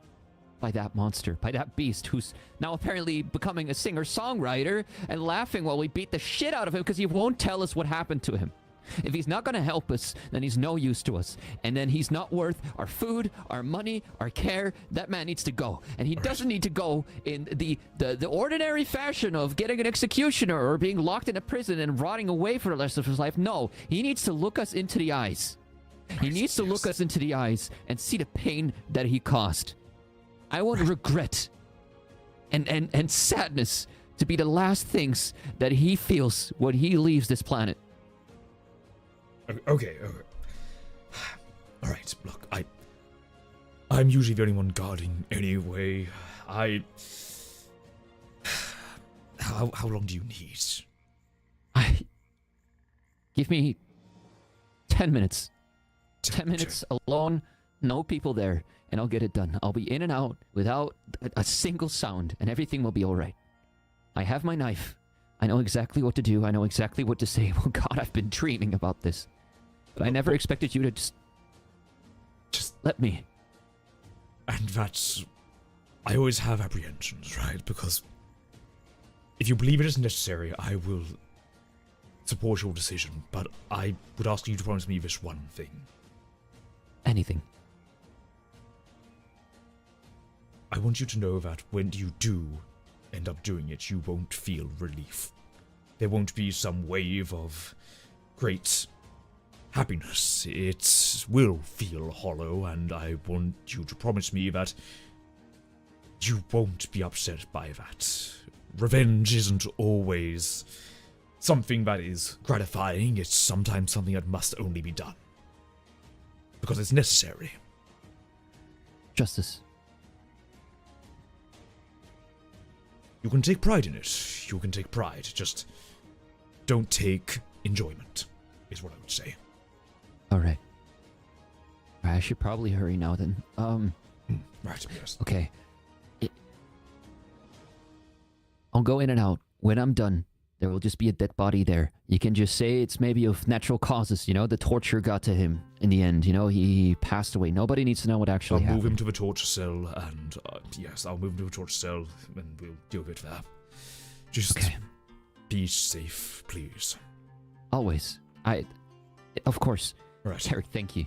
by that monster, by that beast who's now apparently becoming a singer-songwriter and laughing while we beat the shit out of him because he won't tell us what happened to him. If he's not going to help us, then he's no use to us. And then he's not worth our food, our money, our care. That man needs to go. And he doesn't need to go in the ordinary fashion of getting an executioner or being locked in a prison and rotting away for the rest of his life. No, he needs to look us into the eyes. He needs to look us into the eyes and see the pain that he caused. I want regret and sadness to be the last things that he feels when he leaves this planet. Okay. All right. Look, I'm usually the only one guarding anyway. How long do you need? Give me 10 minutes. 10 minutes alone, no people there, and I'll get it done. I'll be in and out without a single sound, and everything will be all right. I have my knife. I know exactly what to do. I know exactly what to say. Oh God, I've been dreaming about this. But I never expected you to just let me. And that's... I always have apprehensions, right? Because if you believe it is necessary, I will support your decision. But I would ask you to promise me this one thing. Anything. I want you to know that when you do end up doing it, you won't feel relief. There won't be some wave of great happiness. It will feel hollow, and I want you to promise me that you won't be upset by that. Revenge isn't always something that is gratifying. It's sometimes something that must only be done. Because it's necessary. Justice. You can take pride in it. You can take pride. Just don't take enjoyment, is what I would say. Alright. I should probably hurry now then. Right, yes. Okay. I'll go in and out. When I'm done, there will just be a dead body there. You can just say it's maybe of natural causes, the torture got to him in the end, he passed away. Nobody needs to know what actually happened. I'll move him to the torture cell, and yes, I'll move him to a torture cell, and we'll deal with it there. Just be safe, please. Always. Of course. Right. Eric, thank you.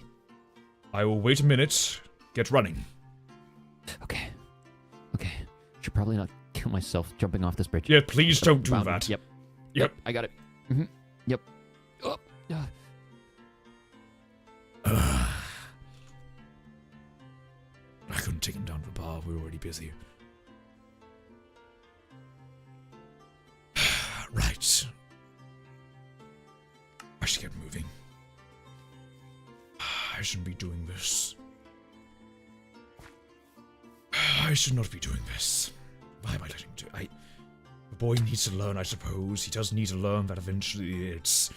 I will wait a minute. Get running. Okay. Should probably not kill myself jumping off this bridge. Yeah, please don't do that. Yep, I got it. Mm-hmm. Yep. Oh. I couldn't take him down to the bar. We were already busy. Right. I should get moving. I shouldn't be doing this. I should not be doing this. Why am I letting him do it? The boy needs to learn, I suppose. He does need to learn that eventually it's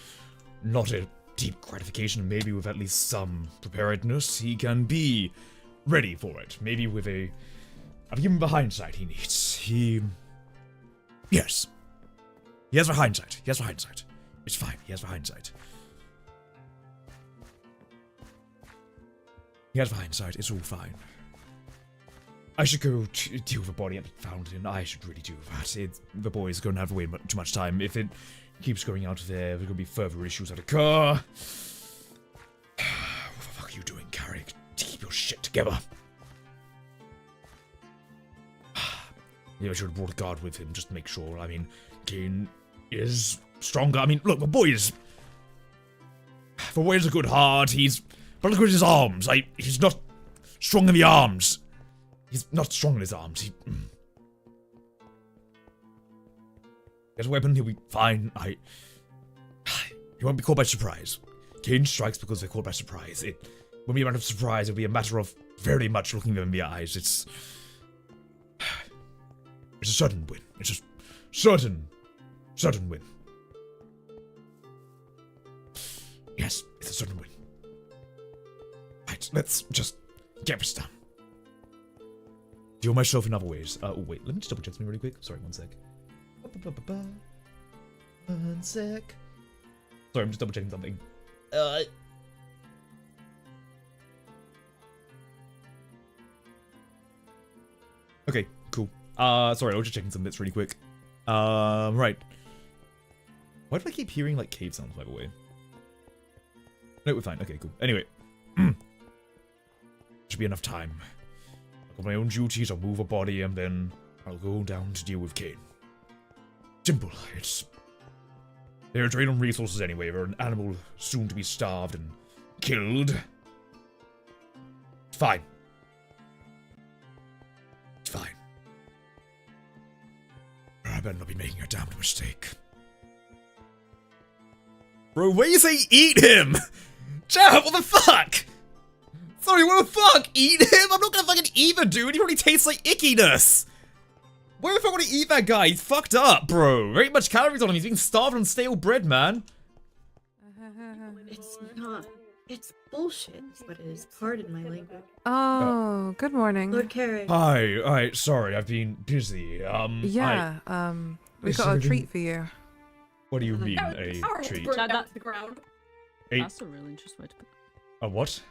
not a deep gratification. Maybe with at least some preparedness, he can be ready for it. Maybe with a... I've given him the hindsight he needs. Yes. He has the hindsight. It's fine. He has the hindsight. It's all fine. I should go deal with the body at the fountain. I should really do that. The boy's going to have way too much time. If it keeps going out there going to be further issues that occur. What the fuck are you doing, Carrick? Keep your shit together. Yeah, I should have brought a guard with him just to make sure. I mean, Kane is stronger. I mean, look, the boy has a good heart. But look at his arms. He's not strong in the arms. He's not strong in his arms. He has a weapon, he'll be fine. He won't be caught by surprise. Kane strikes because they're caught by surprise. It won't be a matter of surprise, it'll be a matter of very much looking them in the eyes. It's a certain win. It's a certain win. Yes, it's a certain win. Right, let's just get this done. Deal myself in other ways. Oh wait, let me just double check something really quick. Sorry, one sec. One sec. Sorry, I'm just double checking something. Okay, cool. Sorry, I was just checking some bits really quick. Right. Why do I keep hearing like cave sounds, by the way? No, we're fine. Okay, cool. Anyway. Should be enough time. I've got my own duties, I'll move a body, and then I'll go down to deal with Kane. Simple. They're drained on resources anyway. They're an animal soon to be starved and killed. It's fine. It's fine. I better not be making a damned mistake. Bro, where you say eat him? Chap, what the fuck? Sorry, what the fuck? Eat him? I'm not gonna fucking eat the dude. He probably tastes like ickiness. Why the fuck would I eat that guy? He's fucked up, bro. Very much calories on him. He's being starved on stale bread, man. It's not. It's bullshit, but it is pardon my language. Oh, good morning. Lord Carey. Hi, sorry, I've been busy. Yeah, we is got a everything- treat for you. What do you mean, a treat? That's the ground. A, That's a really interesting way to put it. a what?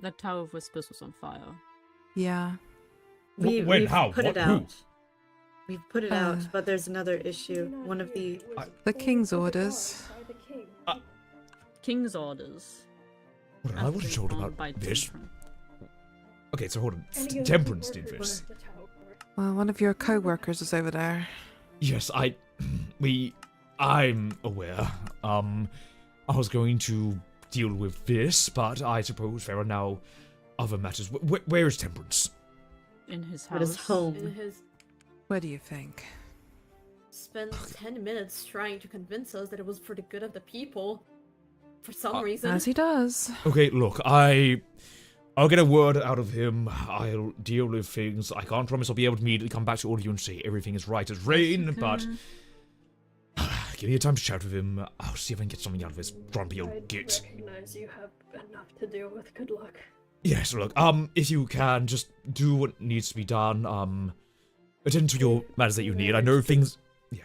That Tower of Whispers was on fire. Yeah. When? We've How? put What? it Who? out. We've put it out, but there's another issue. One of the... The king's orders. King's orders. Hold on, I wasn't told Found about by this. Temperance. Okay, so hold on. Temperance did this. Well, one of your co-workers is over there. Yes, I'm aware. I was going to deal with this, but I suppose there are now other matters. Where is Temperance? In his At house. his home. In his What do you think? spent 10 minutes trying to convince us that it was for the good of the people. For some reason. As he does. Okay, look, I'll get a word out of him. I'll deal with things. I can't promise I'll be able to immediately come back to all of you and say everything is right as rain, but give me a time to chat with him. I'll see if I can get something out of this grumpy old git. Recognize you have enough to deal with. Good luck. Yes, look, if you can, just do what needs to be done. Attend to your matters that you need. I know things. Yeah,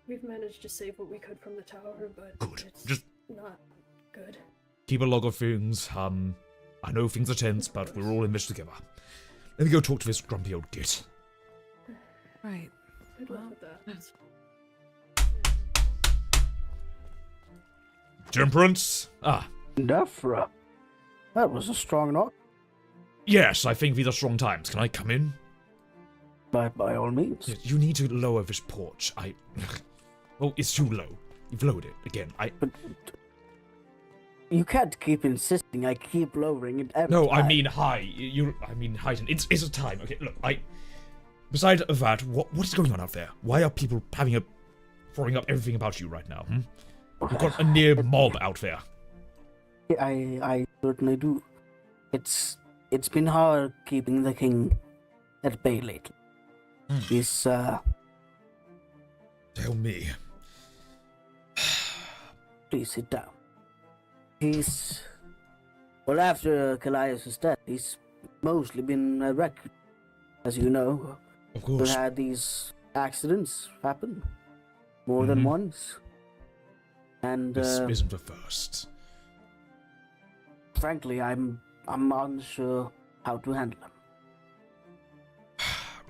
We've managed to save what we could from the tower, but good. it's Just not good. keep a log of things. I know things are tense, but we're all in this together. Let me go talk to this grumpy old git. Right. Good luck with that. Temperance? Defra. That was a strong knock. Yes, I think these are strong times. Can I come in? By all means. Yes, you need to lower this porch. Well, it's too low. You've lowered it again. But you can't keep insisting. I keep lowering it every No, time. I mean high. I mean heighten. It's a time. Okay, look, besides that, what is going on out there? Why are people throwing up everything about you right now? We've got a near mob out there. Yeah, I certainly do. It's been hard keeping the king at bay lately. He's Tell me. Please sit down. Well, after Callias' death, he's mostly been a wreck. As you know, Of we've course. had these accidents happen more than once. And This isn't the first. frankly, I'm unsure how to handle them.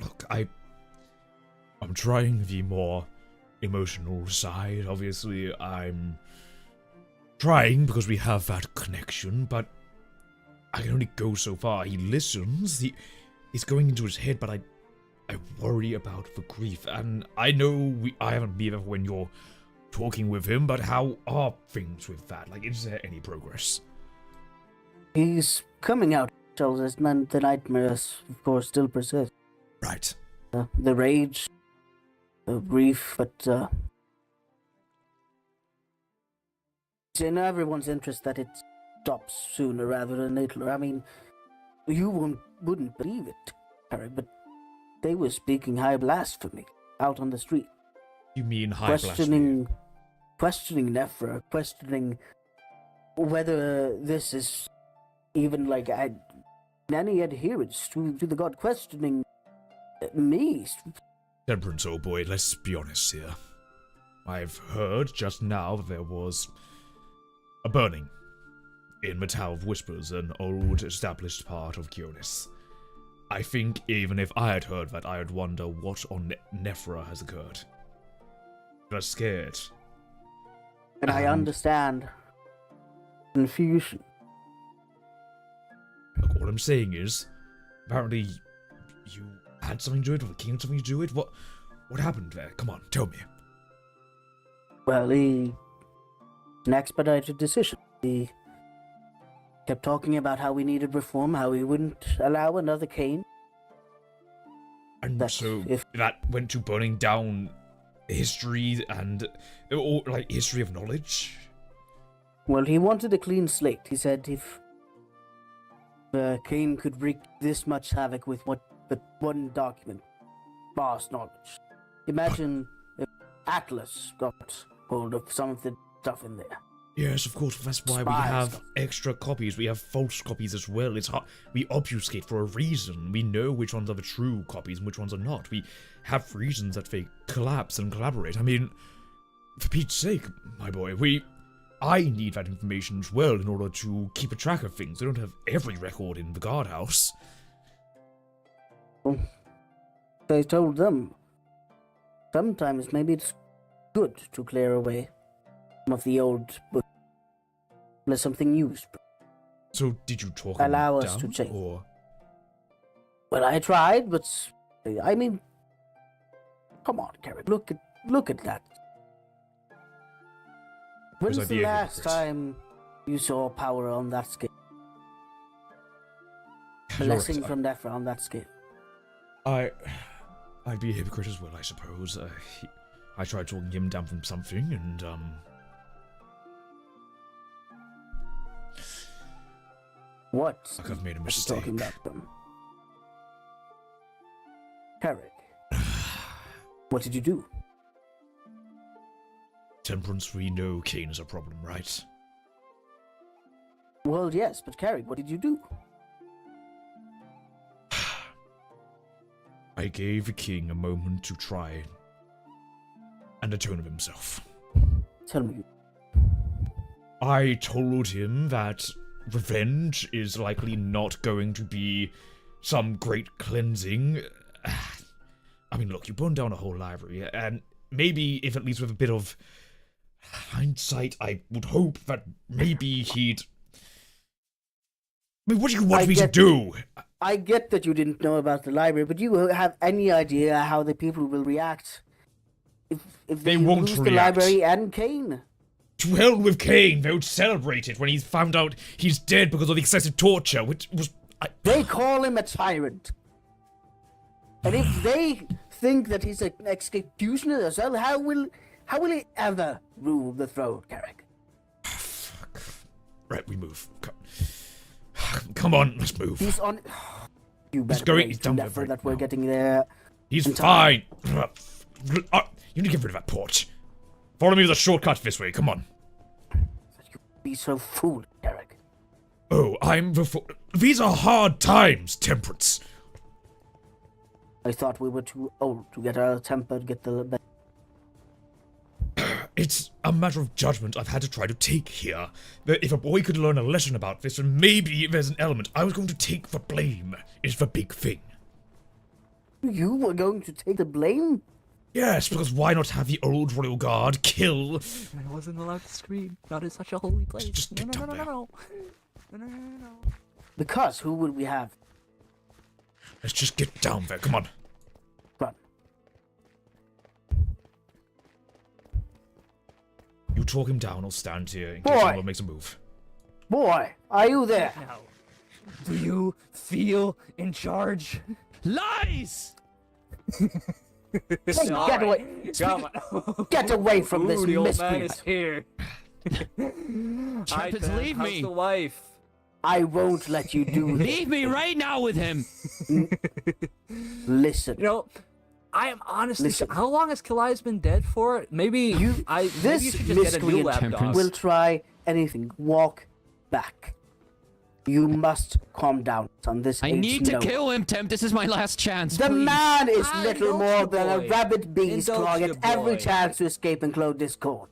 Look, I'm trying the more emotional side. Obviously, I'm trying because we have that connection, but I can only go so far. He listens. He's going into his head, but I worry about the grief. And I know I haven't been there when you're talking with him, but how are things with that? Like, is there any progress? He's coming out tells us the nightmares, of course, still persist. Right. The rage, the grief, but it's in everyone's interest that it stops sooner rather than later. I mean, you wouldn't believe it, Harry, but they were speaking high blasphemy out on the street. You mean high blasphemy? Questioning Nephra, questioning whether this is even like any adherence to the god, questioning me. Temperance, old boy, let's be honest here. I've heard just now that there was a burning in the Tower of Whispers, an old established part of Kionis. I think even if I had heard that, I would wonder what on Nephra has occurred. I'm scared. And I understand confusion. Look, all I'm saying is, apparently you had something to do it, or the king had something to do with it. What happened there? Come on, tell me. Well, an expedited decision. He kept talking about how we needed reform, how we wouldn't allow another Cain. And that went to burning down history and, or like, history of knowledge? Well, he wanted a clean slate. He said if Cain could wreak this much havoc with one document, vast knowledge. Imagine if Atlas got hold of some of the stuff in there. Yes, of course, that's why we have extra copies. We have false copies as well. It's hard. We obfuscate for a reason. We know which ones are the true copies and which ones are not. We have reasons that they collapse and collaborate. I mean, for Pete's sake, my boy, I need that information as well in order to keep a track of things. I don't have every record in the guardhouse. Well, I told them sometimes maybe it's good to clear away some of the old books. Let something new. So did you talk allow them us down, to change? Or? Well, I tried, but I mean, come on, Carrick, look at that. When's the last time you saw power on that scale? Blessing from Nephra on that scale. I'd be a hypocrite as well, I suppose. I tried talking him down from something, and What? Like I've made a mistake. Talking about them. Carrick, what did you do? Temperance, we know Cain is a problem, right? Well, yes, but Carrick, what did you do? I gave the king a moment to try and atone of himself. Tell me. I told him that revenge is likely not going to be some great cleansing. I mean, look, you burned down a whole library, and maybe if at least with a bit of hindsight, I would hope that maybe he'd... I mean, what do you want me to do? I get that you didn't know about the library, but do you have any idea how the people will react if they won't lose react. The library and Cain? To hell with Cain, they would celebrate it when he's found out he's dead because of the excessive torture, which was... They call him a tyrant. And if they think that he's an executioner as well, how will he ever rule the throne, Carrick? Fuck. Right, we move. Come on, let's move. He's on... You better he's done for that we're getting there. He's fine. You need to get rid of that porch. Follow me with a shortcut this way, come on. You be so foolish, Carrick. Oh, I'm the fool. These are hard times, Temperance. I thought we were too old to get our temper, get the... It's a matter of judgment I've had to try to take here. That if a boy could learn a lesson about this, then maybe there's an element I was going to take the blame, is the big thing. You were going to take the blame? Yes, because why not have the old royal guard kill... I wasn't allowed to scream. Not in such a holy place. Just get down there. No. Because who would we have? Let's just get down there, come on. Run. You talk him down, I'll stand here in case anyone makes a move. Boy, are you there? Now, do you feel in charge. Lies! Hey, get away! Come on. Get away from this the old man is miscreant! here. Trumpets, leave How's me. the wife? I won't let you do this. Leave me right now with him. Listen. You know, I am honestly. Listen. How long has Kalai's been dead for? Maybe maybe you This should just get a new miscreant lapdog. will try anything. Walk back. You must calm down, son. This I ain't need to no- kill him, Temp. This is my last chance. The please. man is Ah, little indulge more your than a boy. rabid beast Indulge clawing your at every boy. chance to escape and close discord.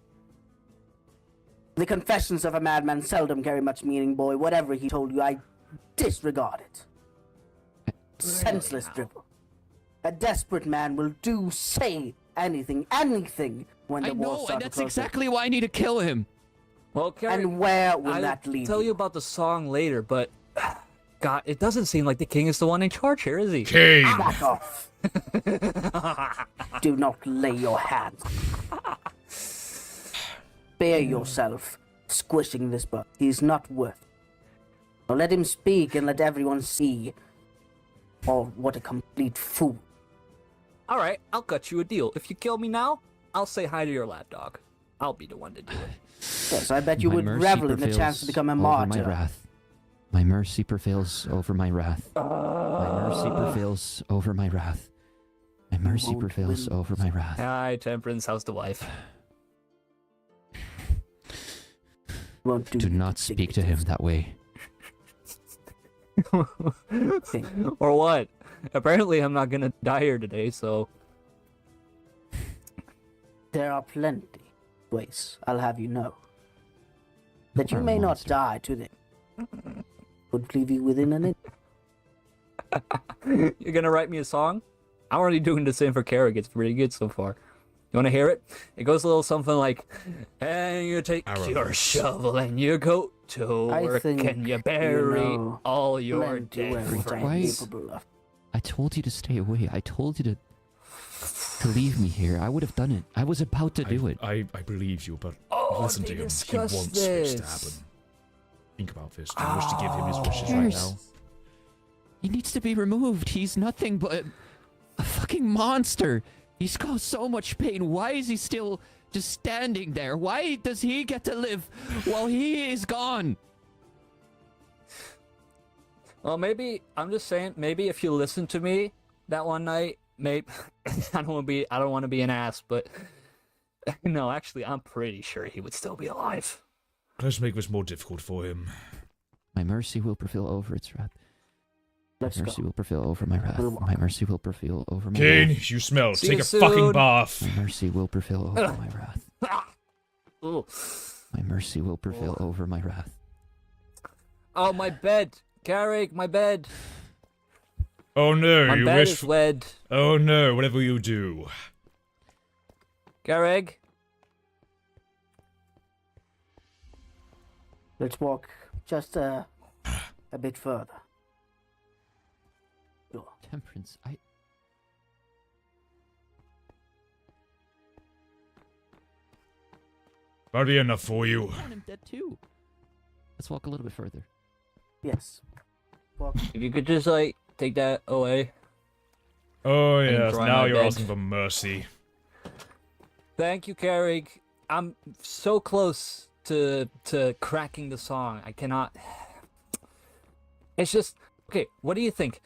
The confessions of a madman seldom carry much meaning, boy. Whatever he told you, I disregard it. Senseless dribble. A desperate man will say anything when the I war know, starts and to that's close in. exactly why I need to kill him. Well, Carrie, And where will I'll that lead tell you about the song later, but God, it doesn't seem like the king is the one in charge here, is he? Kane! Back off. Do not lay your hands. Spare yourself squishing this bug. He's not worth it. So let him speak and let everyone see. Oh, what a complete fool. All right, I'll cut you a deal. If you kill me now, I'll say hi to your lapdog. I'll be the one to do it. Yes, I bet you My would mercy revel in the chance to prevails become a over martyr. my wrath. My mercy prevails over my wrath. My mercy prevails over my wrath. My mercy won't prevails win. over my wrath. Hi, Temperance. How's the wife? Won't Do not speak to him that way. Or what? Apparently, I'm not gonna die here today, so. There are plenty ways, I'll have you know. That you are a may not monster. die today. Would leave you within an inch. You're gonna write me a song? I'm already doing the same for Carrick. It's pretty good so far. You wanna hear it? It goes a little something like, and you take your Arrows. shovel and you go to I work think and you bury know all your plenty dead ways I'm friends. capable of. I told you to stay away. I told you to leave me here. I would have done it. I was about to do it. I believe you, but Oh, listen to they him. He discussed wants this to this. happen. Think about this. Do you wish to give him his wishes right Cares? now? He needs to be removed. He's nothing but a fucking monster. He's caused so much pain. Why is he still just standing there? Why does he get to live while he is gone? Well, maybe I'm just saying. Maybe if you listen to me that one night, maybe I don't want to be an ass, but no, actually, I'm pretty sure he would still be alive. Let's make this more difficult for him. My mercy will prevail over its wrath. My Let's mercy go. will prevail over my wrath. We'll walk. My mercy will prevail over my Kane, wrath. you smell. See Take you a fucking soon. bath. My mercy will prevail over my wrath. Ooh. My mercy will prevail over my wrath. Oh, my bed, Carrick, my bed. Oh no, My you bed wish. is wed. Oh no, whatever you do. Carrick. Let's walk just a bit further. Sure. Temperance, That'll be enough for you. I want him dead too. Let's walk a little bit further. Yes. Walk. If you could just like take that away. Oh And yes, dry now my you're bed. asking for mercy. Thank you, Carrick. I'm so close to cracking the song. I cannot. It's just okay. What do you think?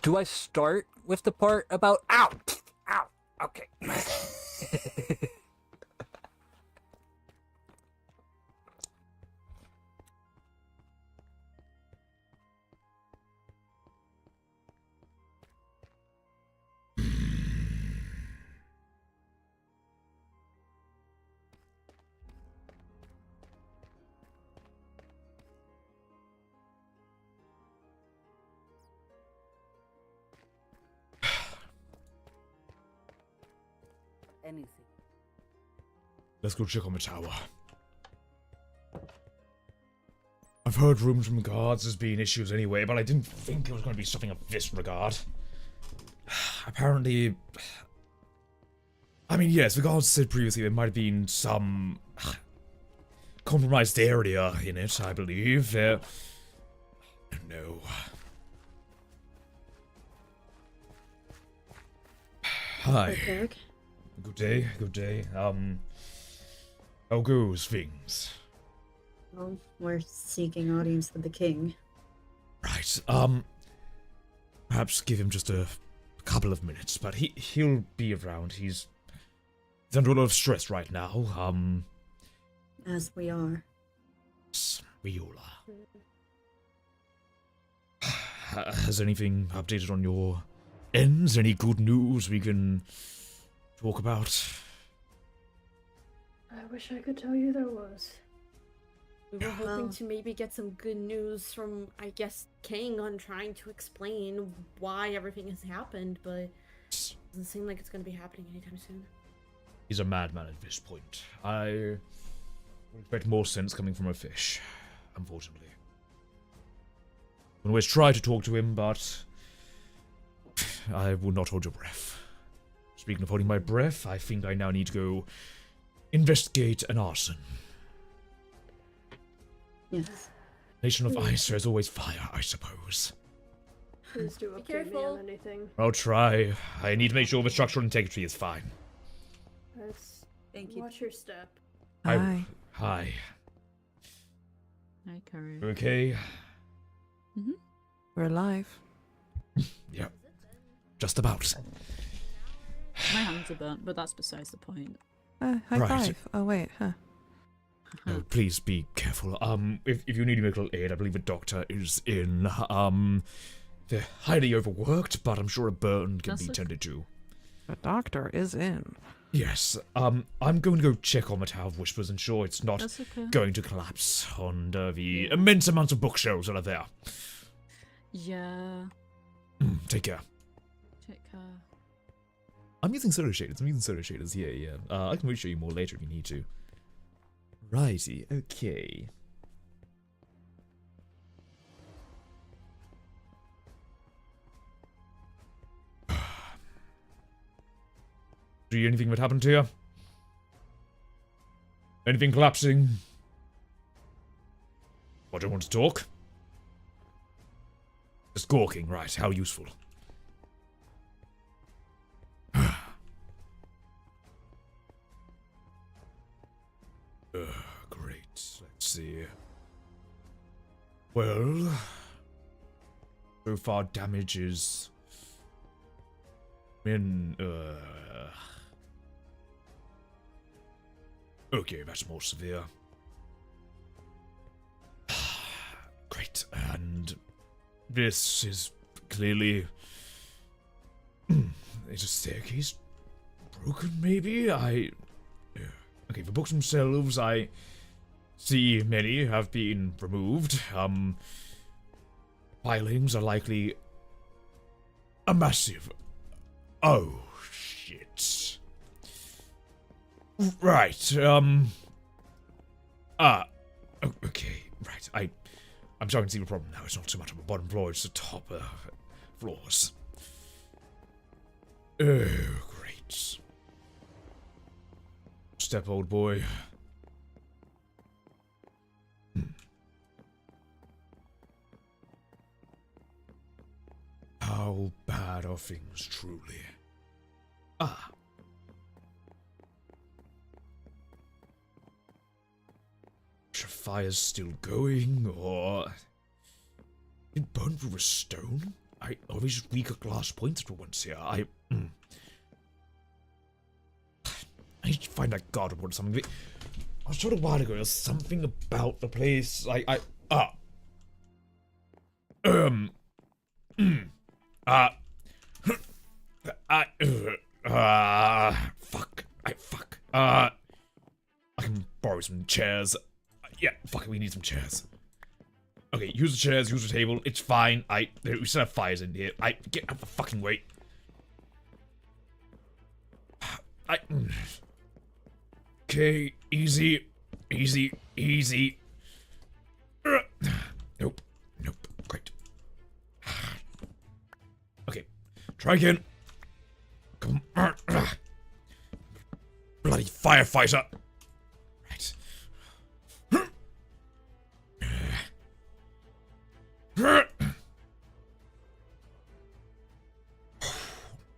Do I start with the part about ow, ow? Okay. Anything. Let's go check on the tower. I've heard rumors from guards there's been issues anyway, but I didn't think it was going to be something of this regard. Apparently... I mean, yes, the guards said previously there might have been some... compromised area in it, I believe. No. Hi. Derek. Good day, good day. How goes things? Well, we're seeking audience with the king. Right, perhaps give him just a couple of minutes, but he'll be around. He's under a lot of stress right now. As we are. We all are. Has anything updated on your ends? Any good news we can talk about? I wish I could tell you there was. We were hoping Well- to maybe get some good news from, I guess, King on trying to explain why everything has happened, but it doesn't seem like it's going to be happening anytime soon. He's a madman at this point. I would expect more sense coming from a fish, unfortunately. I always try to talk to him, but I will not hold your breath. Speaking of holding my breath, I think I now need to go investigate an arson. Yes. Nation of ice, there's always fire, I suppose. Please do update me on anything. I'll try. I need to make sure the structural integrity is fine. Thank you. Watch your step. Hi. Hi. Hi, Curry. Okay. We're alive. Yep. Just about. My hands are burnt, but that's besides the point. High Right. five. Oh, wait, huh. No, please be careful. If you need medical aid, I believe a doctor is in. They're highly overworked, but I'm sure a burn can That's be okay. tended to. The doctor is in. Yes. I'm going to go check on the Tower of Whispers, ensure it's not That's okay. going to collapse under the immense amounts of bookshelves that are there. Yeah. Take care. Take care. I'm using soda shaders. Yeah. I can show you more later if you need to. Righty. Okay. See anything that happened here? Anything collapsing? I don't want to talk. Just gawking, right? How useful. Great. Let's see. Well, so far damage is okay, that's more severe. Great, and this is clearly it's a staircase broken, maybe? Okay, the books themselves, I see many have been removed. Filings are likely a massive... Oh, shit. Right, okay, right, I'm starting to see the problem now. It's not so much on the bottom floor, it's the top floors. Oh, great. Step, old boy. How bad are things truly? Are fires still going, or did it burn through a stone? Are we just weaker glass points for once here? I need to find that guard report or something. I was told a while ago there's something about the place. Fuck. I can borrow some chairs. Yeah, fuck it, we need some chairs. Okay, use the chairs, use the table, it's fine. We still have fires in here. Get out the fucking way. Okay, easy. Nope, great. Okay, try again. Come on. Bloody firefighter. Right.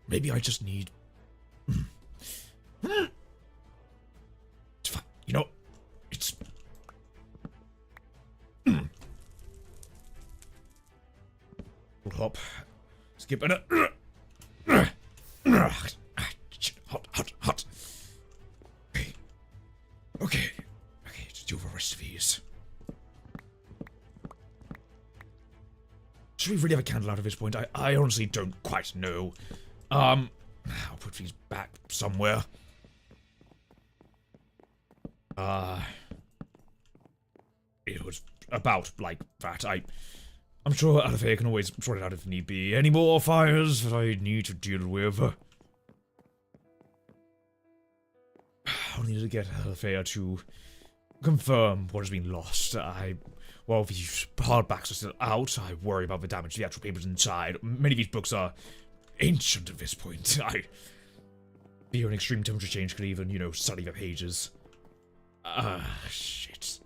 Maybe I just need pop. Skip and hot. Okay, just do the rest of these. Should we really have a candle out at this point? I honestly don't quite know. I'll put these back somewhere. It was about like that. I'm sure Alafea can always sort it out if need be. Any more fires that I need to deal with? I'll need to get Alafea to confirm what has been lost. While these hardbacks are still out, I worry about the damage to the actual papers inside. Many of these books are ancient at this point. Fear an extreme temperature change could even, sully the pages. Shit.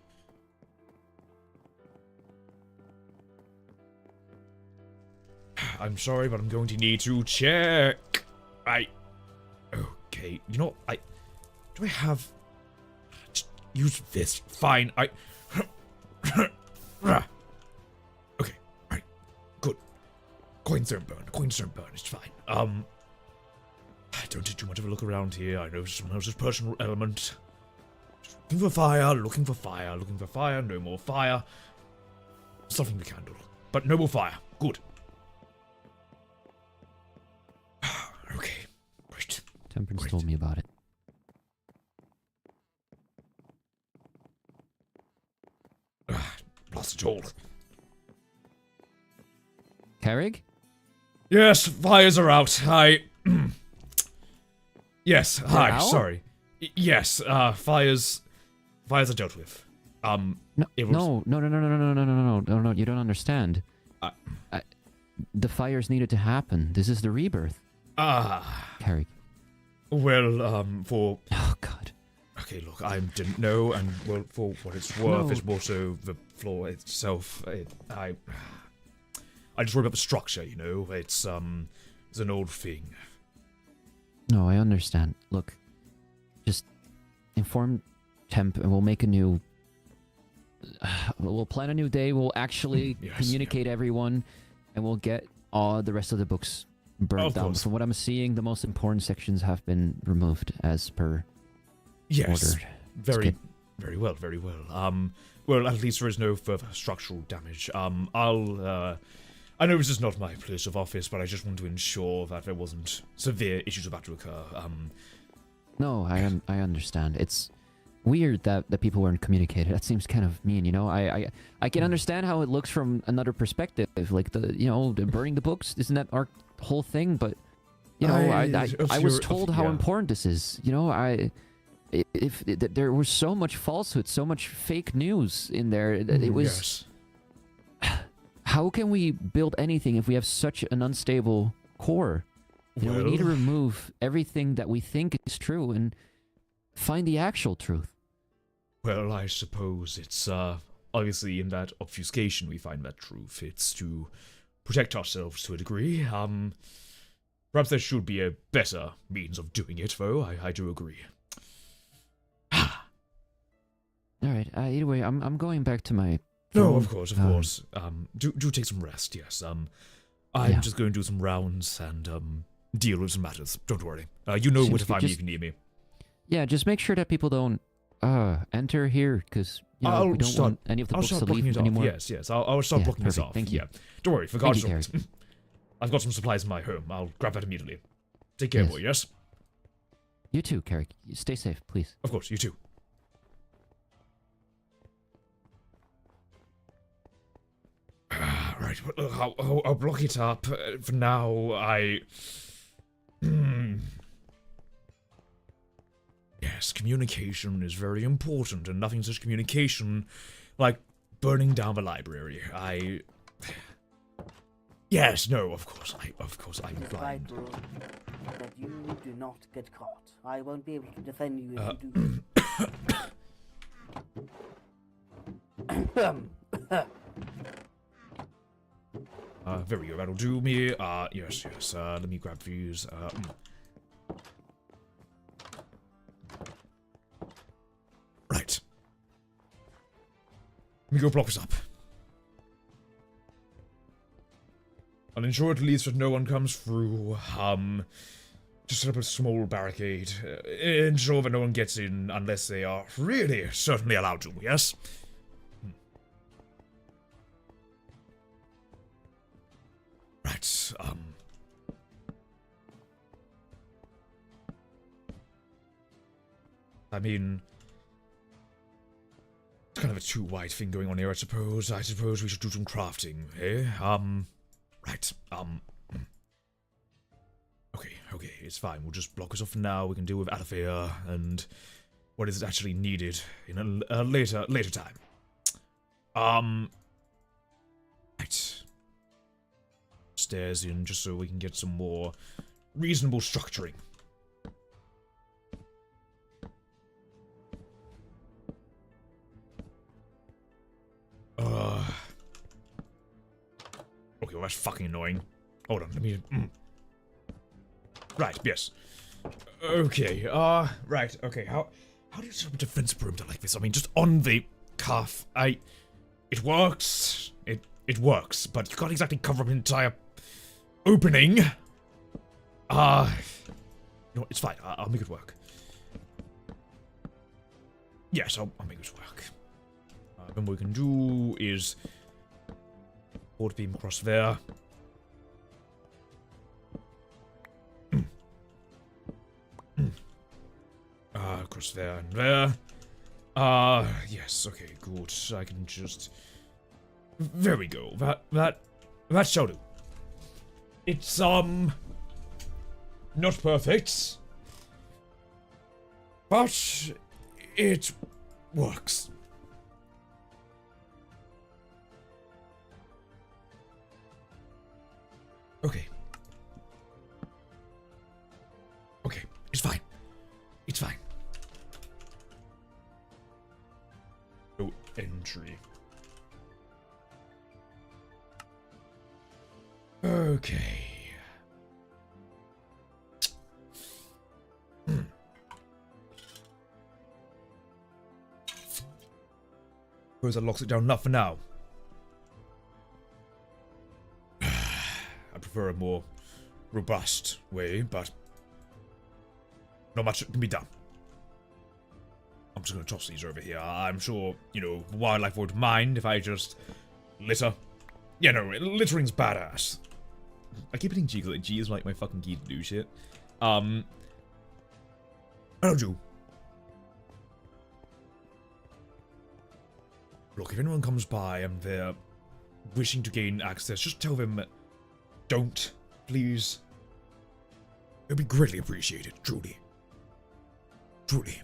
I'm sorry, but I'm going to need to check. Okay, do I have... Just use this. Fine, Okay, alright. Good. Coins don't burn, it's fine. Don't take too much of a look around here. I know someone else's personal element. Just looking for fire, looking for fire, no more fire. Stuffing the candle. But no more fire. Good. Okay, great. Temperance told me about it. Lost it all. Carrig? Yes, fires are out. Yes, hi, out? sorry. Yes, fires are dealt with. No, it was... no, you don't understand. The fires needed to happen. This is the rebirth. Carrig. Well, for... Oh, God. Okay, look, I didn't know, and, well, for what it's worth, it's more so the floor itself. I just worry about the structure, It's an old thing. No, I understand. Look, just inform Temp, and we'll make a new... we'll plan a new day, we'll actually communicate everyone, and we'll get all the rest of the books burned down. From what I'm seeing, the most important sections have been removed as per ordered. Very well. Well, at least there is no further structural damage. I know this is not my place of office, but I just want to ensure that there wasn't severe issues about to occur. No, I understand. It's weird that people weren't communicated. That seems kind of mean, I can understand how it looks from another perspective, like the burning the books. Isn't that our whole thing? But I was told how important this is. If there was so much falsehood, so much fake news in there, it was. How can we build anything if we have such an unstable core? We need to remove everything that we think is true and find the actual truth. Well, I suppose it's obviously in that obfuscation we find that truth. It's to protect ourselves to a degree. Perhaps there should be a better means of doing it, though. I do agree. All right. Either way, I'm going back to my. No, of course. Do take some rest. Yes. I'm just going to do some rounds and deal with some matters. Don't worry. You know where to find me if you need me. Yeah, just make sure that people don't enter here, because we don't want any of the books to leave anymore. Yes. I'll start blocking this off. Thank you. Yeah. Don't worry. For God's sake. I've got some supplies in my home. I'll grab that immediately. Take care, boy. Yes. You too, Carrick. Stay safe, please. Of course. You too. Right, well, I'll block it up. For now, Yes, communication is very important, and nothing says communication like burning down the library. Yes, no, of course, I'm blind. That you do not get caught. I won't be able to defend you if you do. Very good, that'll do me. Yes, let me grab these. Right. Let me go block this up. I'll ensure at least that no one comes through. Just set up a small barricade. Ensure that no one gets in unless they are really certainly allowed to, yes? Right, I mean, it's kind of a too wide thing going on here, I suppose. I suppose we should do some crafting, eh? Right, Okay, it's fine. We'll just block us off for now. We can deal with Alafia and what is actually needed in a later time. Right. Stairs in just so we can get some more reasonable structuring. Okay, well, that's fucking annoying. Hold on, let me... Right, yes. Okay, right, okay, how do you set up a defense perimeter like this? I mean, just on the cuff, it works, it works, but you can't exactly cover up an entire opening. No, it's fine, I'll make it work. Yes, I'll make it work. Then what we can do is... Board beam across there. Across there and there. Yes, okay, good. I can just... There we go. That shall do. It's, not perfect. But it works. Okay. Okay, it's fine. It's fine. No entry. Okay. Suppose that locks it down enough for now. I prefer a more robust way, but not much can be done. I'm just gonna toss these over here. I'm sure, you know, wildlife won't mind if I just litter. Yeah, no, littering's badass. I keep hitting G because like, G is like my fucking key to do shit. I don't do. Look, if anyone comes by and they're wishing to gain access, just tell them, don't, please. It'd be greatly appreciated, truly. Truly.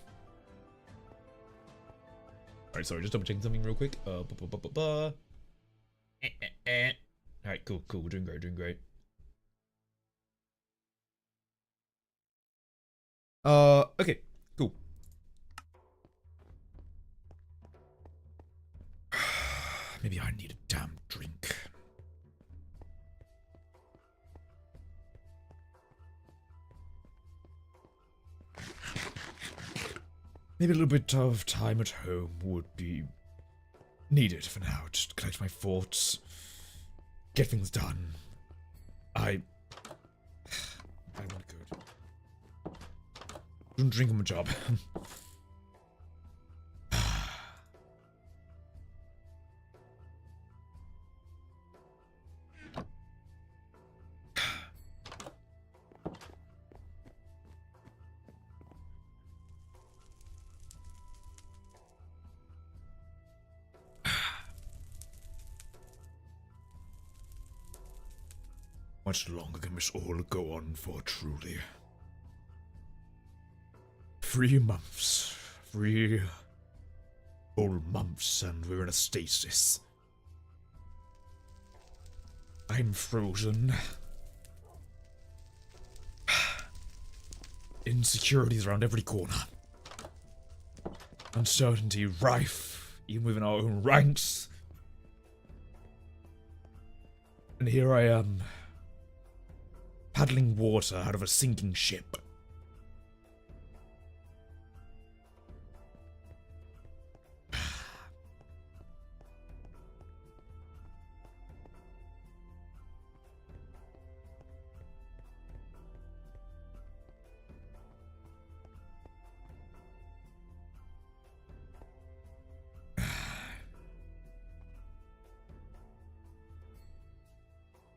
Alright, sorry, just double checking something real quick. Alright, cool, we're doing great. Okay, cool. Maybe I need a damn drink. Maybe a little bit of time at home would be needed for now. Just collect my thoughts, get things done. I want good. Don't drink on my job. Much longer can this all go on for, truly? 3 months. 3 whole months, and we're in a stasis. I'm frozen. Insecurities around every corner. Uncertainty rife, even within our own ranks. And here I am, paddling water out of a sinking ship.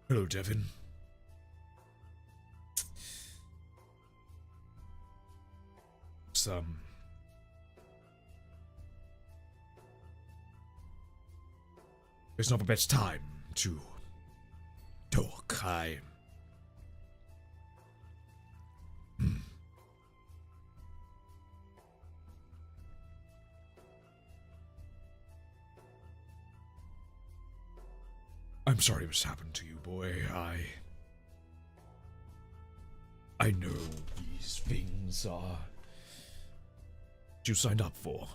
Hello, Devin. It's not the best time to talk. I'm sorry what's happened to you, boy. I know these things are what you signed up for.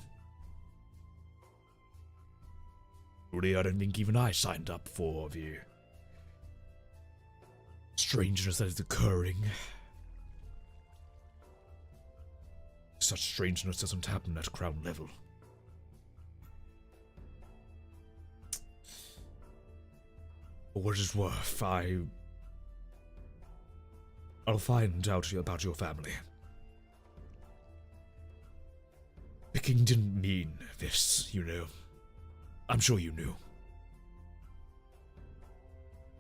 Really, I don't think even I signed up for the strangeness that is occurring. Such strangeness doesn't happen at ground level. For what it's worth, I'll find out about your family. The king didn't mean this, you know. I'm sure you knew.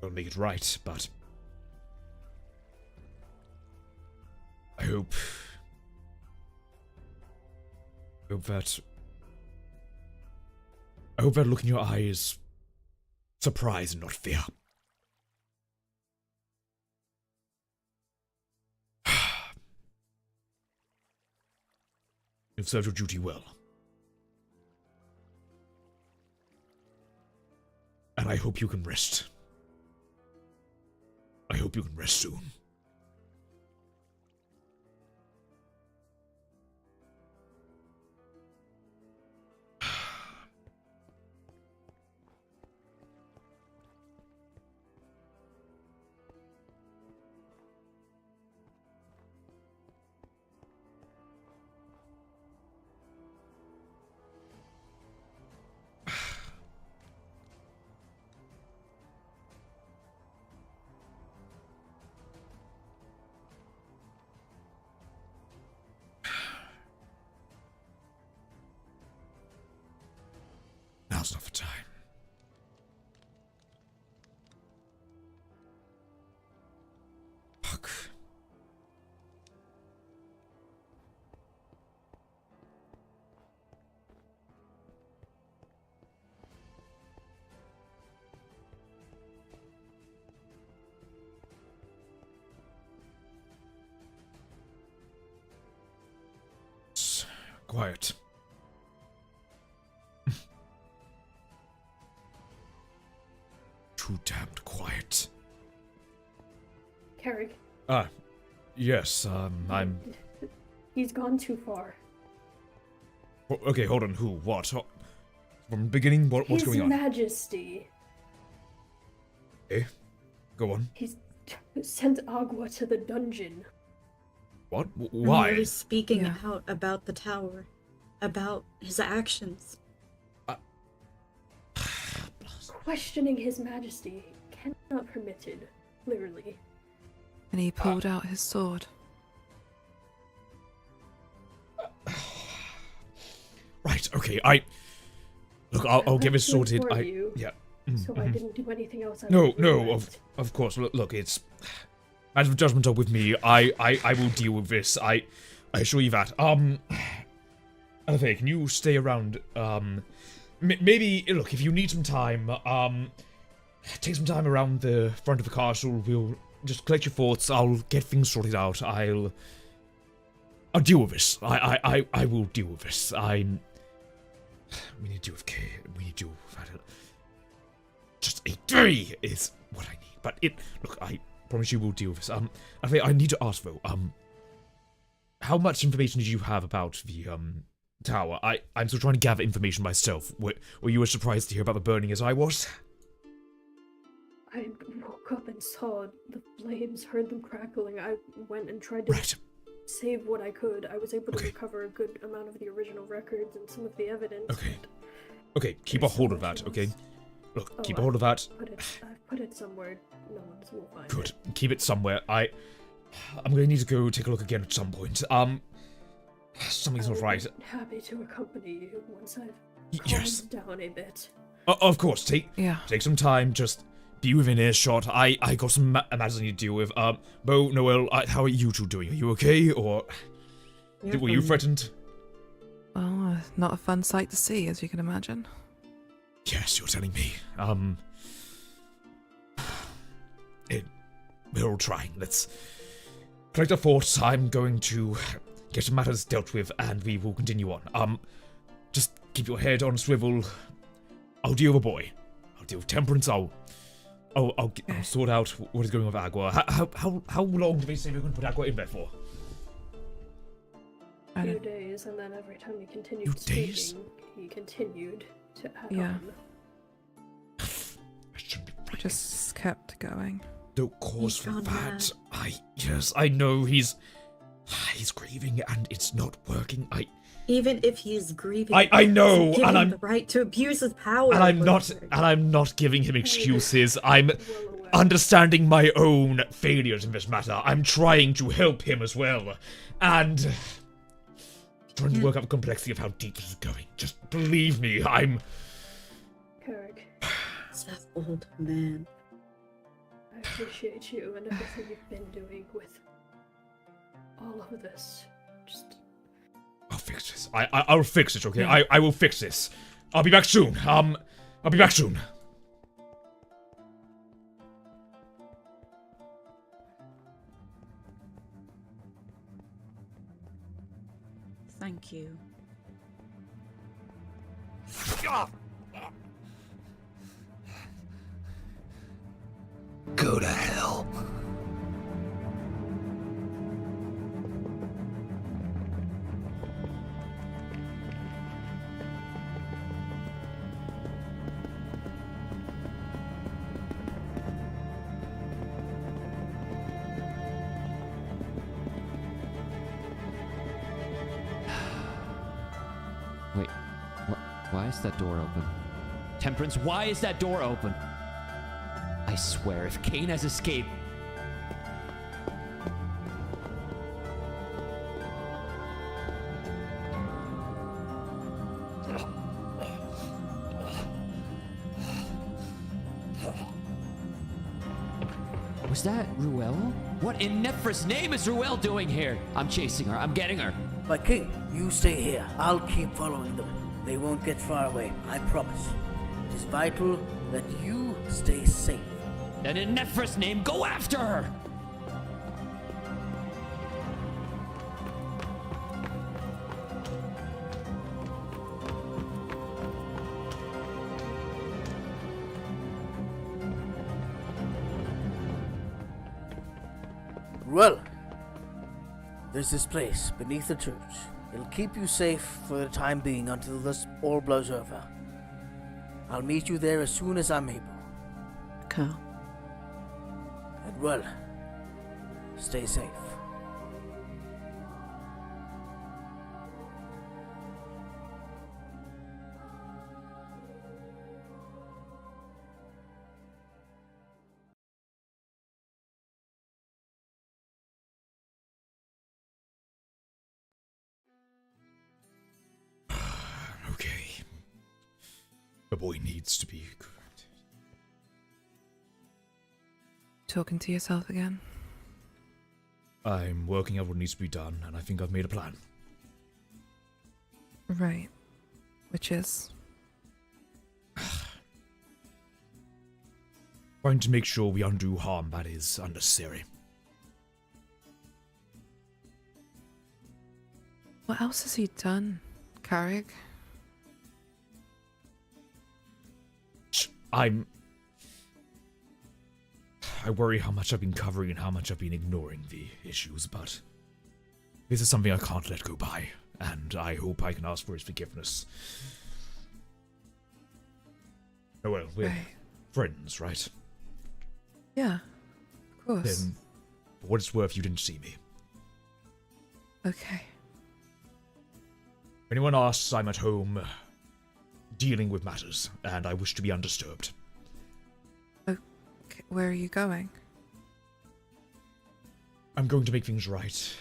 Don't make it right, but I hope that look in your eye is surprise and not fear. You've served your duty well. And I hope you can rest. I hope you can rest soon. Now's not the time. Fuck. Quiet. Too damned quiet. Carrick. Yes, I'm... He's gone too far. Okay, hold on, who? What? From the beginning, what's going on? His Majesty. Eh? Go on. He's sent Agua to the dungeon. What? And Why? he was speaking out about the tower, about his actions. Questioning His Majesty cannot permitted, clearly. And he pulled out his sword. Right, okay, Look, I'll get this sorted. Yeah. So I didn't do anything else. No, of course. Look, it's matters of judgment are with me. I will deal with this. I assure you that. Alfie, can you stay around? Maybe look, if you need some time, take some time around the front of the castle. We'll just collect your thoughts. I'll get things sorted out. I'll deal with this. I will deal with this. We need to deal with Kay. We need to deal with that. Just a day is what I need. But look, I promise you we'll deal with this. I need to ask though, how much information did you have about the tower? I'm still trying to gather information myself. Were you as surprised to hear about the burning as I was? I woke up and saw the flames, heard them crackling. I went and tried to save what I could. I was able to recover a good amount of the original records and some of the evidence. Okay, keep a hold of that, okay? Look, keep a hold of that. I've put it somewhere. No one will find it. Good. Keep it somewhere. I'm gonna need to go take a look again at some point. Something's not right. Happy to accompany you once I've calmed down a bit. Of course. Take some time. Just be within earshot. I got some matters I need to deal with. Bo, Noel, how are you two doing? Are you okay, or were you threatened? Well, not a fun sight to see, as you can imagine. Yes, you're telling me. We're all trying. Let's collect our thoughts. I'm going to get some matters dealt with, and we will continue on. Just keep your head on a swivel. I'll deal with Boy. I'll deal with Temperance. I'll sort out what is going on with Agua. How long do they say we're going to put Agua in bed for? A few days, and then every time he continued speaking, he continued to add on. I shouldn't be right. Just kept going. No cause for that. Yes, I know he's grieving and it's not working. Even if he's grieving, I know, give and him I'm the right to abuse his power. And I'm not giving him excuses. I'm understanding my own failures in this matter. I'm trying to help him as well, and trying to work out the complexity of how deep this is going. Just believe me, I'm. Carrick. It's that old man. I appreciate you and everything you've been doing with all of this. Just. I'll fix this. I'll fix it, okay? I will fix this. I'll be back soon. I'll be back soon. Thank you. Go to hell. Wait, why is that door open? Temperance, why is that door open? I swear, if Kane has escaped... Was that Ruel? What in Nephra's name is Ruel doing here? I'm chasing her. I'm getting her. My king, you stay here. I'll keep following them. They won't get far away, I promise. It is vital that you stay safe. Then in Nephra's name, go after her! Well, there's this place beneath the church. It'll keep you safe for the time being until this all blows over. I'll meet you there as soon as I'm able. Carl. And well, stay safe. Okay. The boy needs to be corrected. Talking to yourself again? I'm working out what needs to be done, and I think I've made a plan. Right. Which is? Trying to make sure we undo harm that is unnecessary. What else has he done, Carrick? I worry how much I've been covering and how much I've been ignoring the issues, but this is something I can't let go by, and I hope I can ask for his forgiveness. Oh well, we're friends, right? Yeah, of course. Then, for what it's worth, you didn't see me. Okay. If anyone asks, I'm at home, dealing with matters, and I wish to be undisturbed. Okay, where are you going? I'm going to make things right,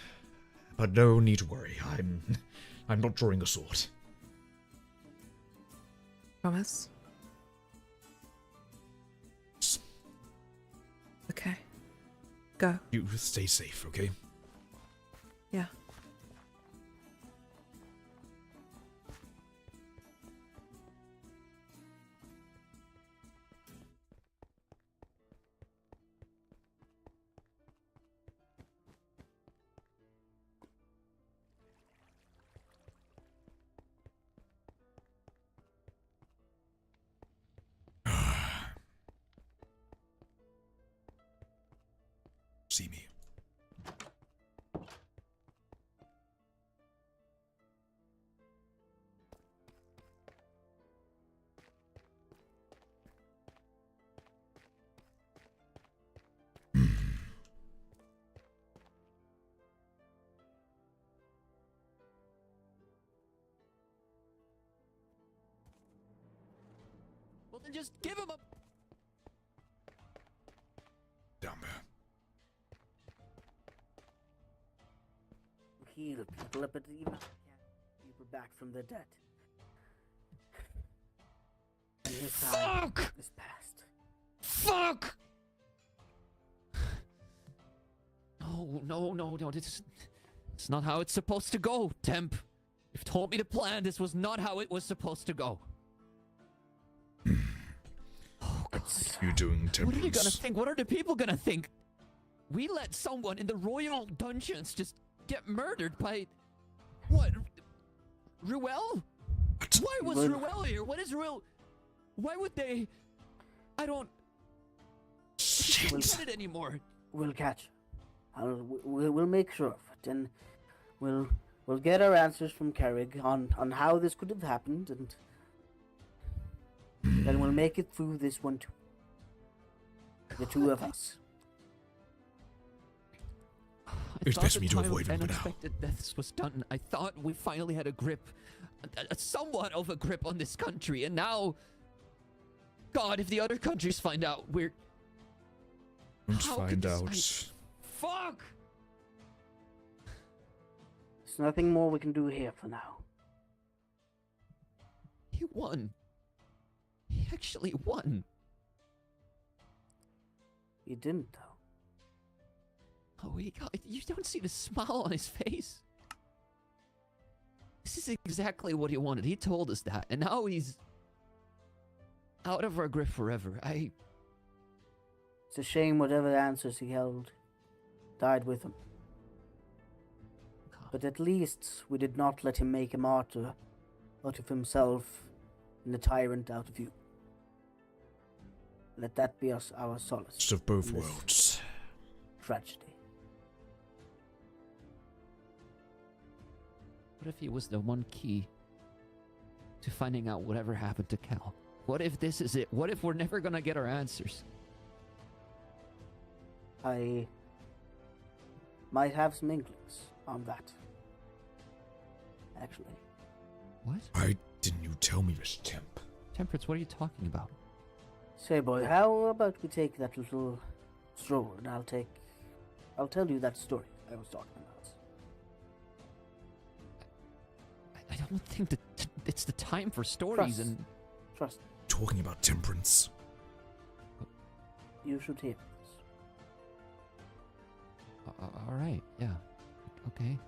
but no need to worry. I'm not drawing a sword. Promise? Go. You stay safe, okay? Yeah. See me. Well, then just give him a... Down there. Heal people up at the even people back from the dead. And his time is past. Fuck! No, it's not how it's supposed to go, Temp. You've told me to plan. This was not how it was supposed to go. Oh, God. You're doing Temperance. What are you gonna think? What are the people gonna think? We let someone in the royal dungeons just get murdered by... What? Ruel? Why was Ruel here? What is Ruel... Why would they... I don't... I don't get it anymore. We'll catch her. We'll make sure of it, and we'll get our answers from Carrig on how this could have happened, and then we'll make it through this one too. The two of us. It's best for me to avoid him for now. Unexpected deaths was done. I thought we finally had a grip, a somewhat of a grip on this country, and now, God, if the other countries find out, we're... Don't find out. Fuck! There's nothing more we can do here for now. He won. He actually won. He didn't, though. Oh, you don't see the smile on his face. This is exactly what he wanted. He told us that, and now he's out of our grip forever. It's a shame whatever answers he held died with him. God. But at least we did not let him make a martyr out of himself and a tyrant out of you. Let that be our solace. Best of both worlds. Tragedy. What if he was the one key to finding out whatever happened to Cal? What if this is it? What if we're never gonna get our answers? I might have some inklings on that. Actually. What? Why didn't you tell me this, Temp? Temperance, what are you talking about? Say, boy, how about we take that little stroll and I'll tell you that story I was talking about. I don't think that it's the time for stories. Trust. Talking about Temperance. You should hear this. All right, yeah, okay.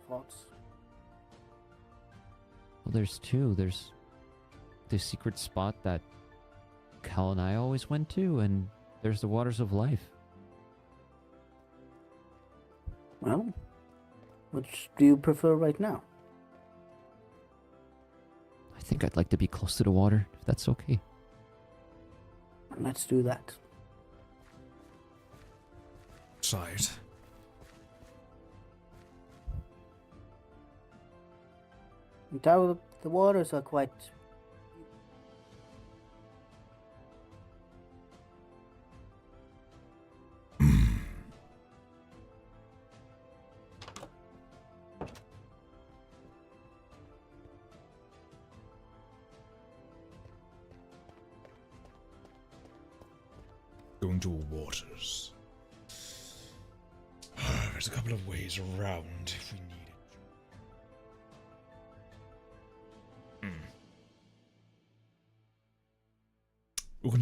Thoughts? Well, there's two. There's the secret spot that Cal and I always went to, and there's the Waters of Life. Well, which do you prefer right now? I think I'd like to be close to the water, if that's okay. Let's do that. Side. The waters are quite... Going to waters. There's a couple of ways around if we need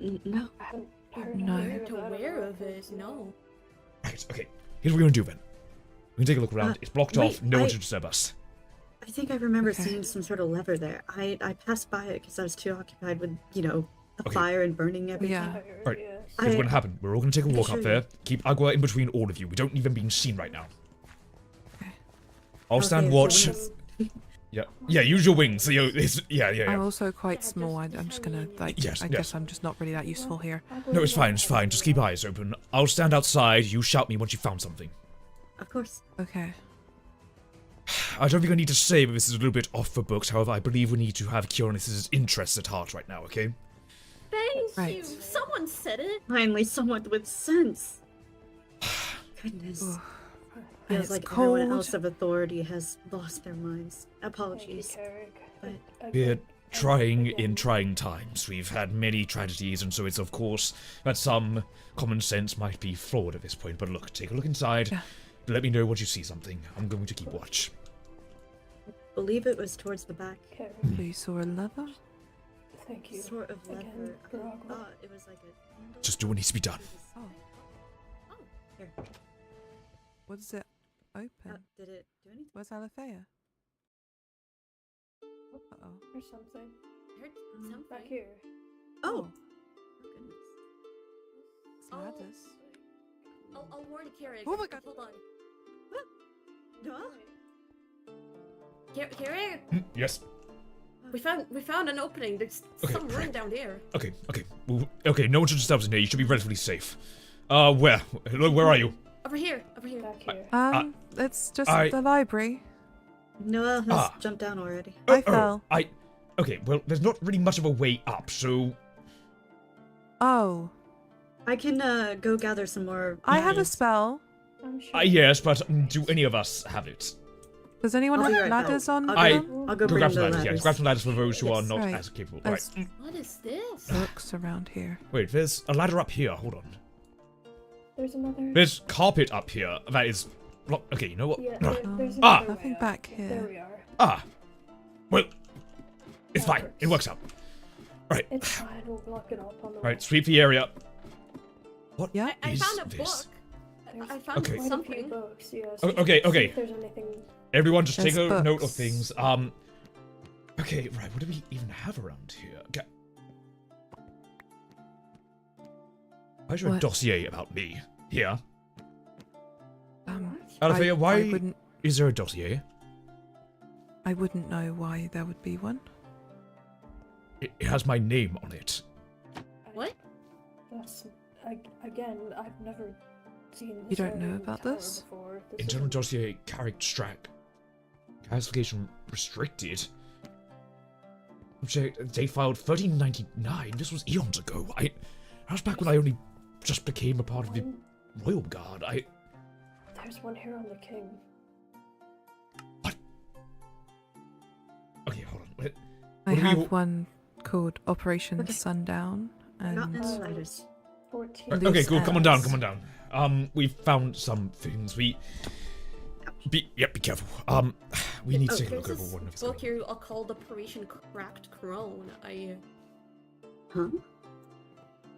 No. I hadn't heard No. anything of that Aware other of it, records, no. Right, okay. Here's what we're gonna do then. We can take a look around. It's blocked wait, off. No one I- should disturb us. I think I remember Okay. seeing some sort of lever there. I passed by it because I was too occupied with, the Okay. fire and burning everything. Yeah. Right. Yes. Here's what's gonna happen. We're all gonna take a walk sure up there. Keep Agua in between all of you. We don't even being seen right now. Okay. I'll stand Okay, watch. so Yeah. Yeah, use your wings. So yeah. I'm also quite small. I'm just gonna, like, Yes, I yes. guess I'm just not really that useful here. No, it's fine, it's fine. Just keep eyes open. I'll stand outside. You shout me once you found something. Of course. Okay. I don't think I need to say that this is a little bit off the books. However, I believe we need to have Kionis' interests at heart right now, okay? Thank Right. you. Someone said it. Finally, someone with sense. Goodness. Ugh. And Feels it's like cold. everyone else of authority has lost their minds. Thank you, Apologies. Carrick. but- We're trying in trying times. We've had many tragedies, and so it's of course that some common sense might be flawed at this point. But look, take a look inside. Yeah. Let me know once you see something. I'm going to keep watch. Believe it was towards the back. Carrick, So you saw a lever? thank you. Sort of Again, lever. for I Agua. thought it was like a handle. Just do what needs to be done. Oh. Oh, Here. What does it open? Did it do anything? Where's Alethea? Uh-oh. Or something. I heard Mm, something. Back here. Oh. Goodness. It's ladders. I'll warn Carrick. Oh my god. Hold on. No. Carrick, Yes. we found an opening. There's Okay, some room right. down there. Okay. Well, okay, no one should disturb us in here. You should be relatively safe. Where? Hello, where are you? Over here. Back here. It's just I- the library. Noelle has Ah. jumped down already. I fell. Okay, well, there's not really much of a way up, so... Oh. I can go gather some more. I have a materials. spell. I'm sure. Yes, but do any of us have it? Does anyone I'll be have right back. ladders on I'll them? go, I'll go Go bring grab the some ladders, yes. ladders. Grab some ladders for those who are Yes. not Right. as capable. Right. There's What is this? books around here. Wait, there's a ladder up here. Hold on. There's another. There's carpet up here. That is... Okay, you know what? Yeah, Ah. there's Ah. another Nothing way up. back here. There we are. Well, it's That fine. It works out. Right. It's fine. We'll block it up on the Right, sweep the area. What Yeah. I is found a this? book. There's I found Okay. quite a few something. books, yes. O- Just okay, see okay. If there's anything. Everyone just take a There's note of books. things. Okay, right, what do we even have around here? Why is there a What? dossier about me here? I Alethea, why wouldn't. is there a dossier? I wouldn't know why there would be one. It has my name on it. What? That's again. I've never seen. You This don't know area about tower this? Before. This Internal isn't- dossier, character track. Classification restricted. Object date filed 1399. This was eons ago. That was back when I only just became a part of the Royal Guard. There's one here on the king. Okay, hold on. What I do we- have one called Operation Okay. Sundown, Not and in the ladders. 14. Okay, Loose cool. Come on down. ends. Come on down. We've found some things. Be careful. We need to take a There's look over this one of book here called Operation Cracked Crone. Huh?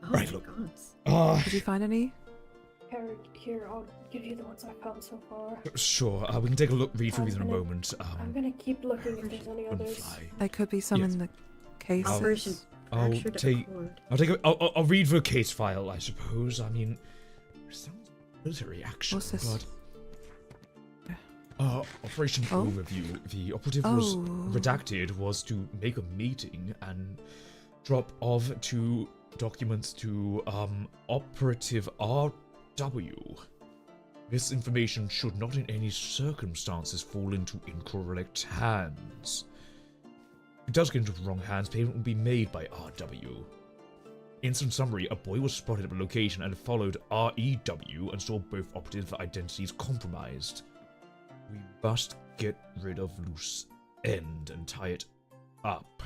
Oh Right, my look. God. did you find any? Carrick, here, I'll give you the ones I found so far. Sure. We can take a look, read through I'm these in a gonna- moment. I'm gonna keep looking if there's any on the others. fly. There could be some Yes. in the cases. Operation I'll fractured take. accord. I'll take. I'll read the case file. I suppose. I mean, it sounds military action, What's this? but. Operation Oh? Overview. The operative was Oh. redacted was to make a meeting and drop off two documents to Operative RW. This information should not in any circumstances fall into incorrect hands. If it does get into the wrong hands, payment will be made by RW. Instant summary, a boy was spotted at a location and followed REW and saw both operative identities compromised. We must get rid of loose end and tie it up.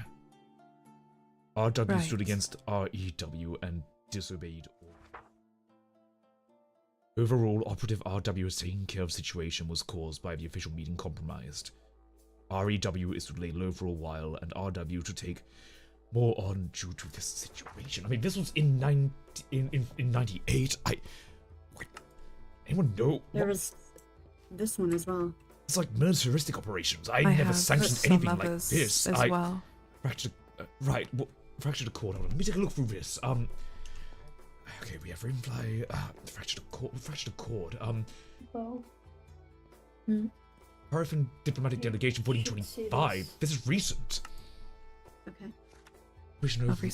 RW stood Right. against REW and disobeyed orders. Overall, Operative RW has taken care of the situation was caused by the official meeting compromised. REW is to lay low for a while and RW to take more on due to this situation. I mean, this was in 98. Anyone know? There was this one as well. It's like militaristic operations. I I never have sanctioned some anything like others this. as well. Fractured, right. Well, fractured a cord. Hold on. Let me take a look through this. Okay, we have Rainfly. Fractured a cord. Well. Paraffin Diplomatic Delegation 1425. This is recent. Okay.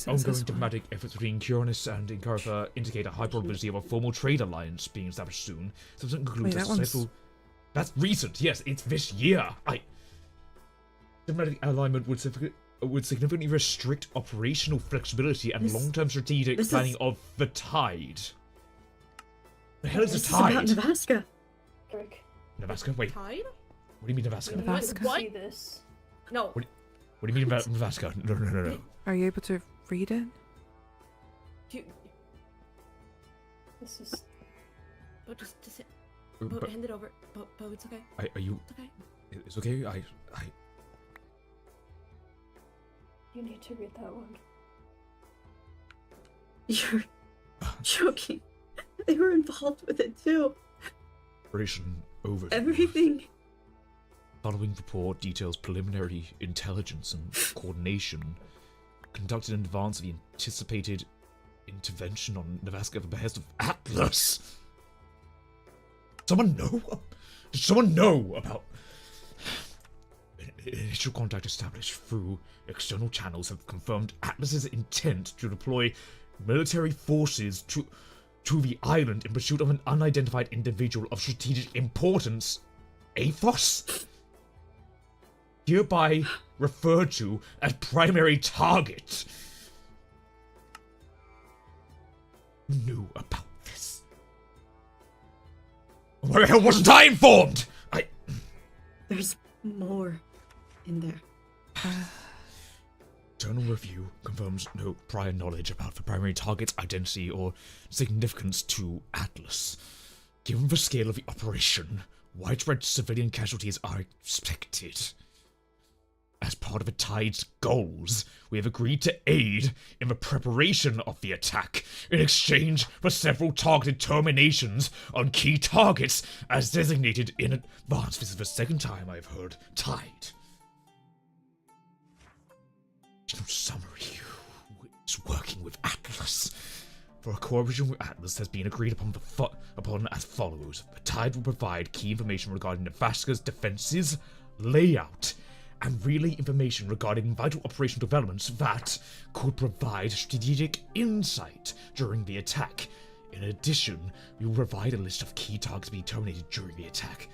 Ongoing diplomatic efforts between Kionis and Incartha indicate a high probability of a formal trade alliance being established soon. Subsequent concludes that successful. That's recent. Yes, it's this year. Diplomatic alignment would significantly restrict operational flexibility and long-term strategic planning of the Tide. The hell is the Tide? This is about Nevaska. Nevaska? Wait. Tide? What do you mean Nevaska? What? This. No. What do you mean about Nevaska? No. Are you able to read it? This is. Bo, just Bo, hand it over. Bo, it's okay. Are you? It's okay. It's okay. You need to read that one. You're joking. They were involved with it too. Operation Overview. Everything. Following report details preliminary intelligence and coordination conducted in advance of the anticipated intervention on Nevaska at the behest of Atlas. Someone know? Did someone know about initial contact established through external channels have confirmed Atlas's intent to deploy military forces to the island in pursuit of an unidentified individual of strategic importance, Athos? Hereby referred to as primary target. Who knew about this? Why the hell wasn't I informed? There's more in there. Internal review confirms no prior knowledge about the primary target's identity or significance to Atlas. Given the scale of the operation, widespread civilian casualties are expected. As part of the Tide's goals, we have agreed to aid in the preparation of the attack in exchange for several targeted terminations on key targets as designated in advance. This is the second time I've heard Tide. No summary who is working with Atlas. For a cooperation with Atlas has been agreed upon as follows. The Tide will provide key information regarding Nevaska's defenses, layout, and relay information regarding vital operational developments that could provide strategic insight during the attack. In addition, we will provide a list of key targets to be terminated during the attack.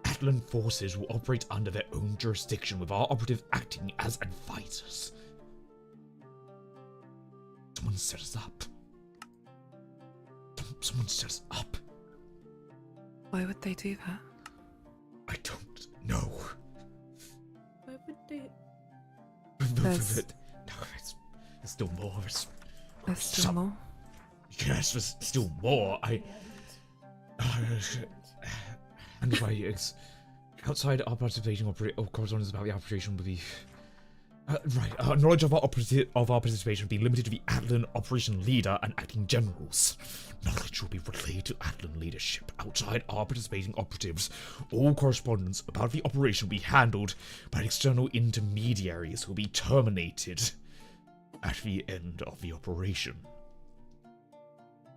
Atlan forces will operate under their own jurisdiction, with our operatives acting as advisors. Someone set us up. Someone set us up. Why would they do that? I don't know. Why would they? There's still more. There's still more? Yes, there's still more. And by it's outside our participation or correspondence about the operation will be knowledge of our participation will be limited to the Atlan operation leader and acting generals. Knowledge will be relayed to Atlan leadership. Outside our participating operatives, all correspondence about the operation will be handled by external intermediaries who will be terminated at the end of the operation.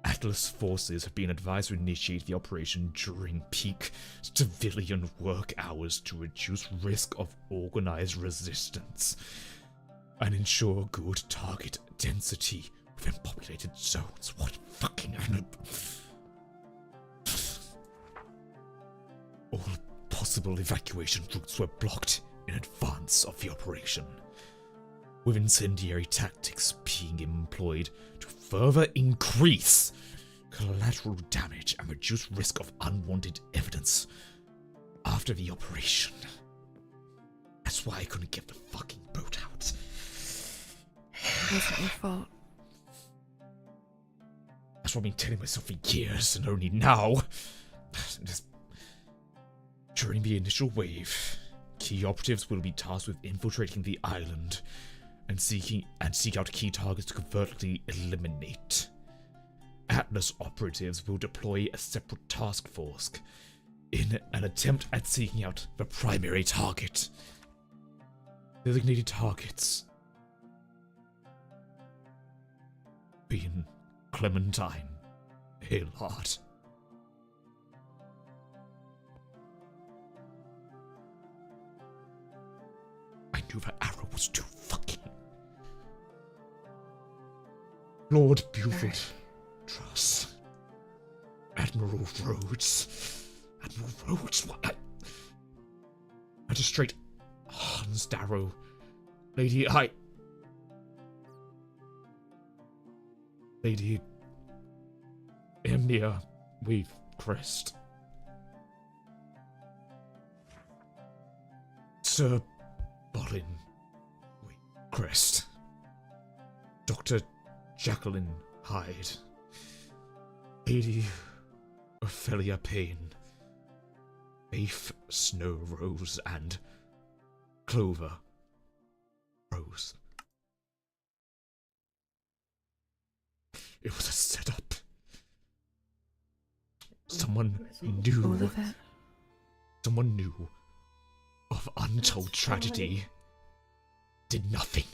Atlas forces have been advised to initiate the operation during peak civilian work hours to reduce risk of organized resistance and ensure good target density within populated zones. What fucking... All possible evacuation routes were blocked in advance of the operation, with incendiary tactics being employed to further increase collateral damage and reduce risk of unwanted evidence after the operation. That's why I couldn't get the fucking boat out. It wasn't your fault. That's what I've been telling myself for years, and only now, during the initial wave, key operatives will be tasked with infiltrating the island and seek out key targets to covertly eliminate. Atlas operatives will deploy a separate task force in an attempt at seeking out the primary target. Designated targets being Clementine Hillard. I knew that arrow was too fucking. Lord Buford Truss. Admiral Rhodes. Admiral Rhodes? What? Magistrate Hans Darrow. Lady Emnia Weavecrest. Sir Bolin Weavecrest. Dr. Jacqueline Hyde. Lady Ophelia Payne. Faith Snow Rose and Clover Rose. It was a setup. Someone knew. All of it? Someone knew of untold tragedy. Did nothing.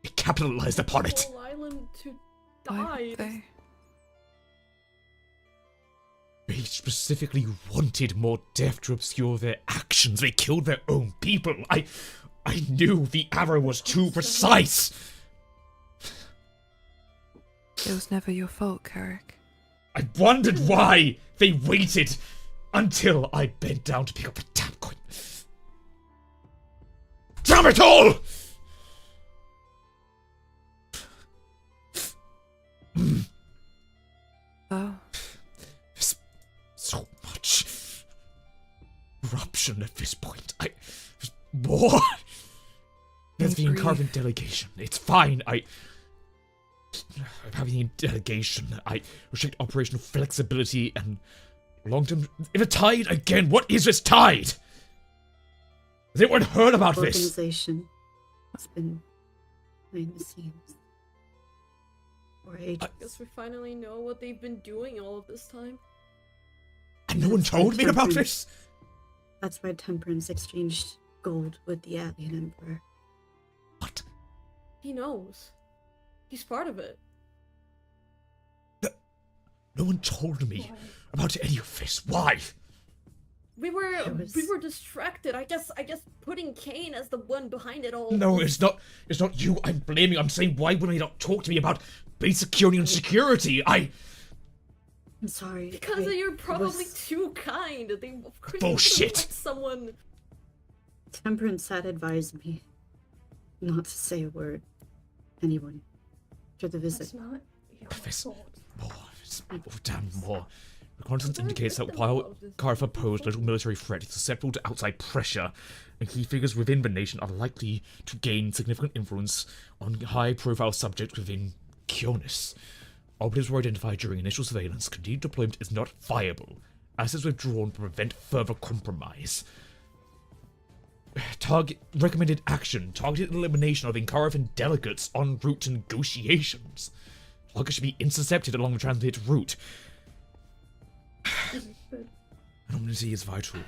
They capitalized upon it. Whole island to Why die. would They specifically wanted more death to obscure their actions. They killed their own people. I knew the arrow was too precise. It was never your fault, Carrick. I wondered why they waited until I bent down to pick up the damn coin. Damn it all! Oh. There's so much corruption at this point. There's more. There's the Incarvant delegation. It's fine. I'm having a delegation. I restrict operational flexibility and long-term. If a tide again, what is this tide? Has anyone heard about this? Organization has been behind the scenes for ages. I guess we finally know what they've been doing all of this time. And no one told me about this? That's why Temperance exchanged gold with the Alien Emperor. What? He knows. He's part of it. No one told me about any of this. Why? We were distracted. I guess putting Kane as the one behind it all. No, it's not you I'm blaming. I'm saying, why would they not talk to me about basic security and security? I'm sorry. Because you're probably too kind. They of course Bullshit. let someone. Temperance had advised me not to say a word. Anyone. To the visit. That's not your fault. More. Reconnaissance indicates that while Carver posed little military threat, he's susceptible to outside pressure, and key figures within the nation are likely to gain significant influence on high-profile subjects within Kionis. Operatives were identified during initial surveillance. Continued deployment is not viable. Assets withdrawn to prevent further compromise. Recommended action. Targeted elimination of Incaravin delegates en route to negotiations. Targets should be intercepted along the transit route. Anonymity is vital.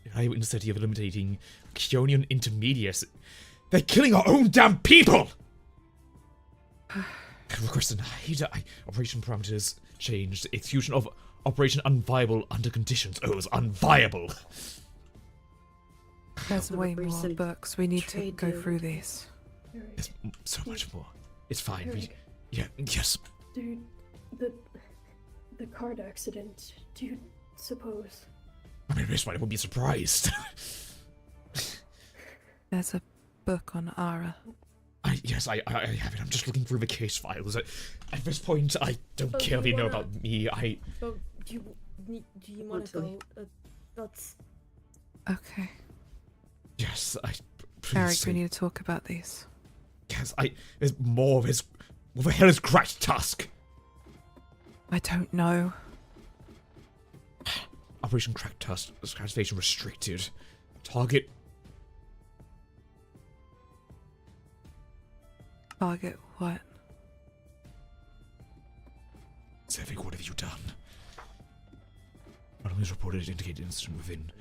The high necessity of eliminating Kionian intermediates. They're killing our own damn people! I request denied. Operation parameters changed. Execution of operation unviable under conditions. Oh, it was unviable. There's way more books. We need to go through these. There's so much more. It's fine. Yes. Dude, the card accident. Do you suppose? I mean, this one, I wouldn't be surprised. There's a book on Ara. Yes, I have it. I'm just looking through the case files. At this point, I don't care if you know about me. Do you want to go? That's. Okay. Yes, Eric, we need to talk about these. Yes, there's more. What the hell is Cracked Tusk? I don't know. Operation Cracked Tusk. Activation restricted. Target. Target what? Sevik, what have you done? Not only is reported an indicated incident within...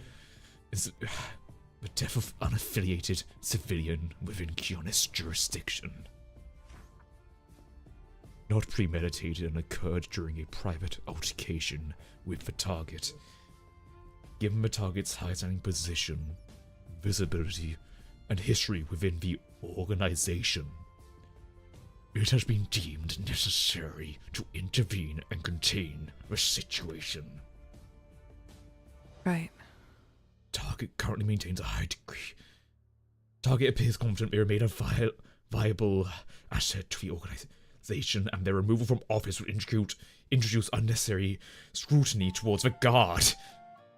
the death of unaffiliated civilian within Kionis jurisdiction. Not premeditated and occurred during a private altercation with the target. Given the target's high-standing position, visibility, and history within the organization, it has been deemed necessary to intervene and contain the situation. Right. Target currently maintains a high degree. Target appears confident they remain a viable asset to the organization, and their removal from office would introduce unnecessary scrutiny towards the guard,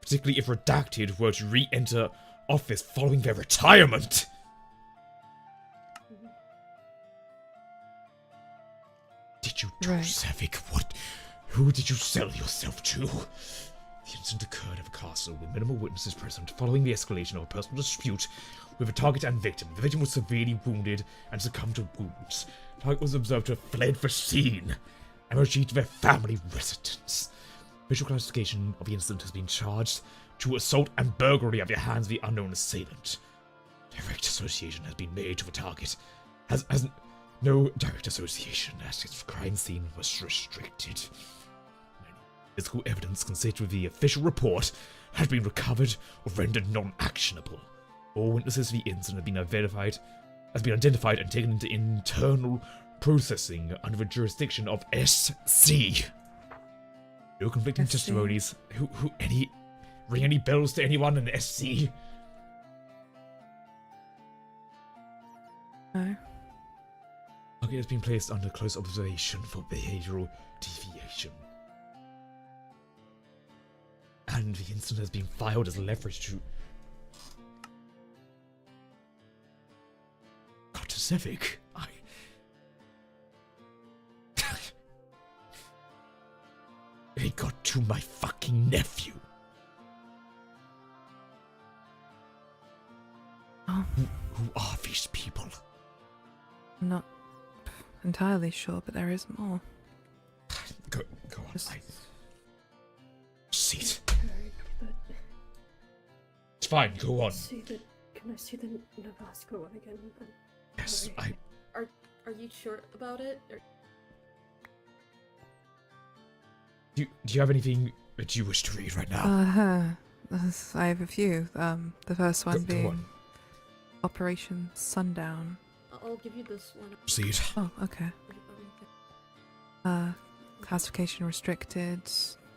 particularly if Redacted were to re-enter office following their retirement. Did you do, Sevik? Who did you sell yourself to? The incident occurred at the castle with minimal witnesses present following the escalation of a personal dispute with the target and victim. The victim was severely wounded and succumbed to wounds. The target was observed to have fled the scene and retreated to their family residence. Official classification of the incident has been charged to assault and burglary at the hands of the unknown assailant. Direct association has been made to the target. Has no direct association as its crime scene was restricted. Physical evidence consistent with the official report has been recovered or rendered non-actionable. All witnesses to the incident have been identified and taken into internal processing under the jurisdiction of SC. No conflicting testimonies. Ring any bells to anyone in SC? No. Target has been placed under close observation for behavioral deviation. And the incident has been filed as leverage to... Dr. Sevik, They got to my fucking nephew. Oh. Who are these people? I'm not entirely sure, but there is more. Go on. Seat. It's fine, go on. Can I see the Nebraska one again? Yes, Are you sure about it? Do you have anything that you wish to read right now? I have a few. The first one Go being on. Operation Sundown. I'll give you this one. Proceed. Oh, okay. Classification restricted.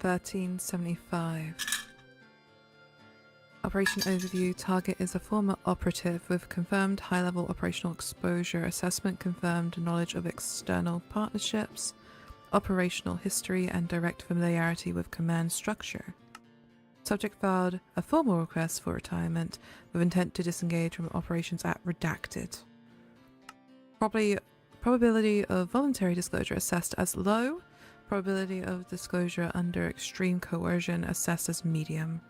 1375. Operation overview. Target is a former operative with confirmed high-level operational exposure. Assessment confirmed knowledge of external partnerships, operational history, and direct familiarity with command structure. Subject filed a formal request for retirement with intent to disengage from operations at Redacted. Probability of voluntary disclosure assessed as low. Probability of disclosure under extreme coercion assessed as medium.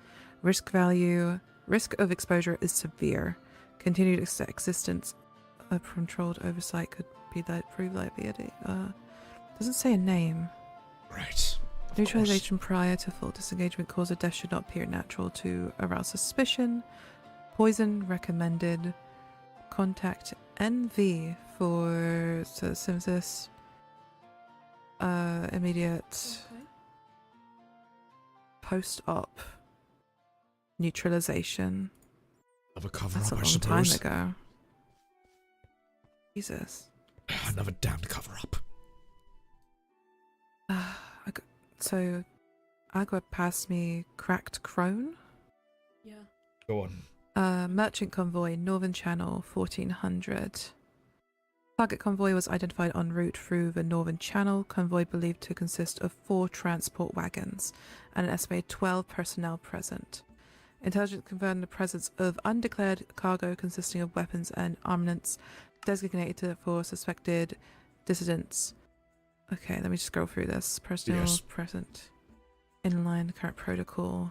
Risk of exposure is severe. Continued existence of controlled oversight could be prove liability. Doesn't say a name. Right. Neutralization prior to full disengagement. Cause of death should not appear natural to arouse suspicion. Poison recommended. Contact NV for synthesis. Immediate post-op neutralization. Another cover That's up, a I long suppose. time ago. Jesus. Another damned cover up. So, Agua passed me cracked crone. Yeah. Go on. Merchant convoy, Northern Channel, 1400. Target convoy was identified en route through the Northern Channel. Convoy believed to consist of 4 transport wagons and an estimated 12 personnel present. Intelligence confirmed the presence of undeclared cargo consisting of weapons and armaments designated for suspected dissidents. Okay, let me just go through this. Personnel present. In line, current protocol.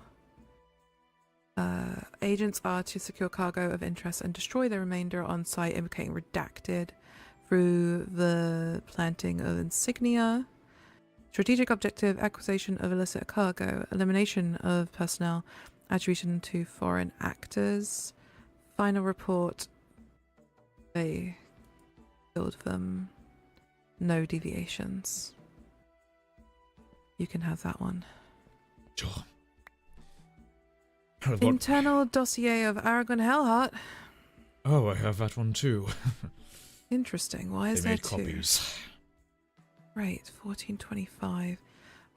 Agents are to secure cargo of interest and destroy the remainder on site, indicating Redacted. through the planting of insignia, strategic objective, acquisition of illicit cargo, elimination of personnel, attribution to foreign actors. Final report, they killed them. No deviations. You can have that one. Sure. Internal dossier of Aragon Hellheart. Oh, I have that one too. Interesting. Why is they there made two? copies. Right, 1425.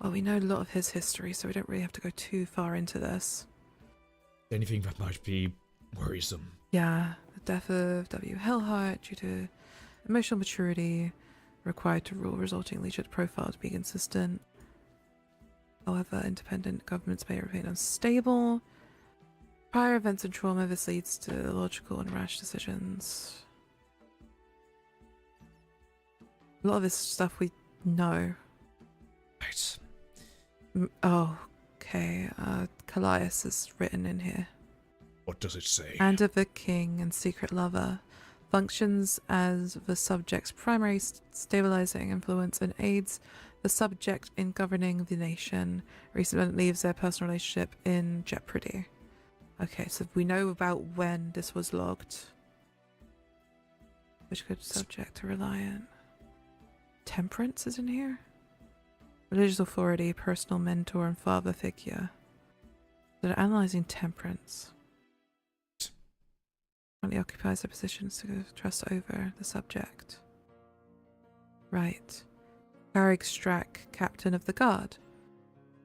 Well, we know a lot of his history, so we don't really have to go too far into this. Anything that might be worrisome. Yeah, the death of W. Hellheart due to emotional maturity required to rule, resulting in leadership profile to be consistent. However, independent governments may remain unstable. Prior events and trauma, this leads to illogical and rash decisions. A lot of this stuff we know. Right. Oh, okay. Callias is written in here. What does it say? Hand of the king and secret lover. Functions as the subject's primary stabilizing influence and aids the subject in governing the nation. Recent event leaves their personal relationship in jeopardy. Okay, so we know about when this was logged. Which could subject to reliant. Temperance is in here? Religious authority, personal mentor, and father figure. They're analyzing temperance. Currently occupies their positions to trust over the subject. Right. Carrick Strack, captain of the guard.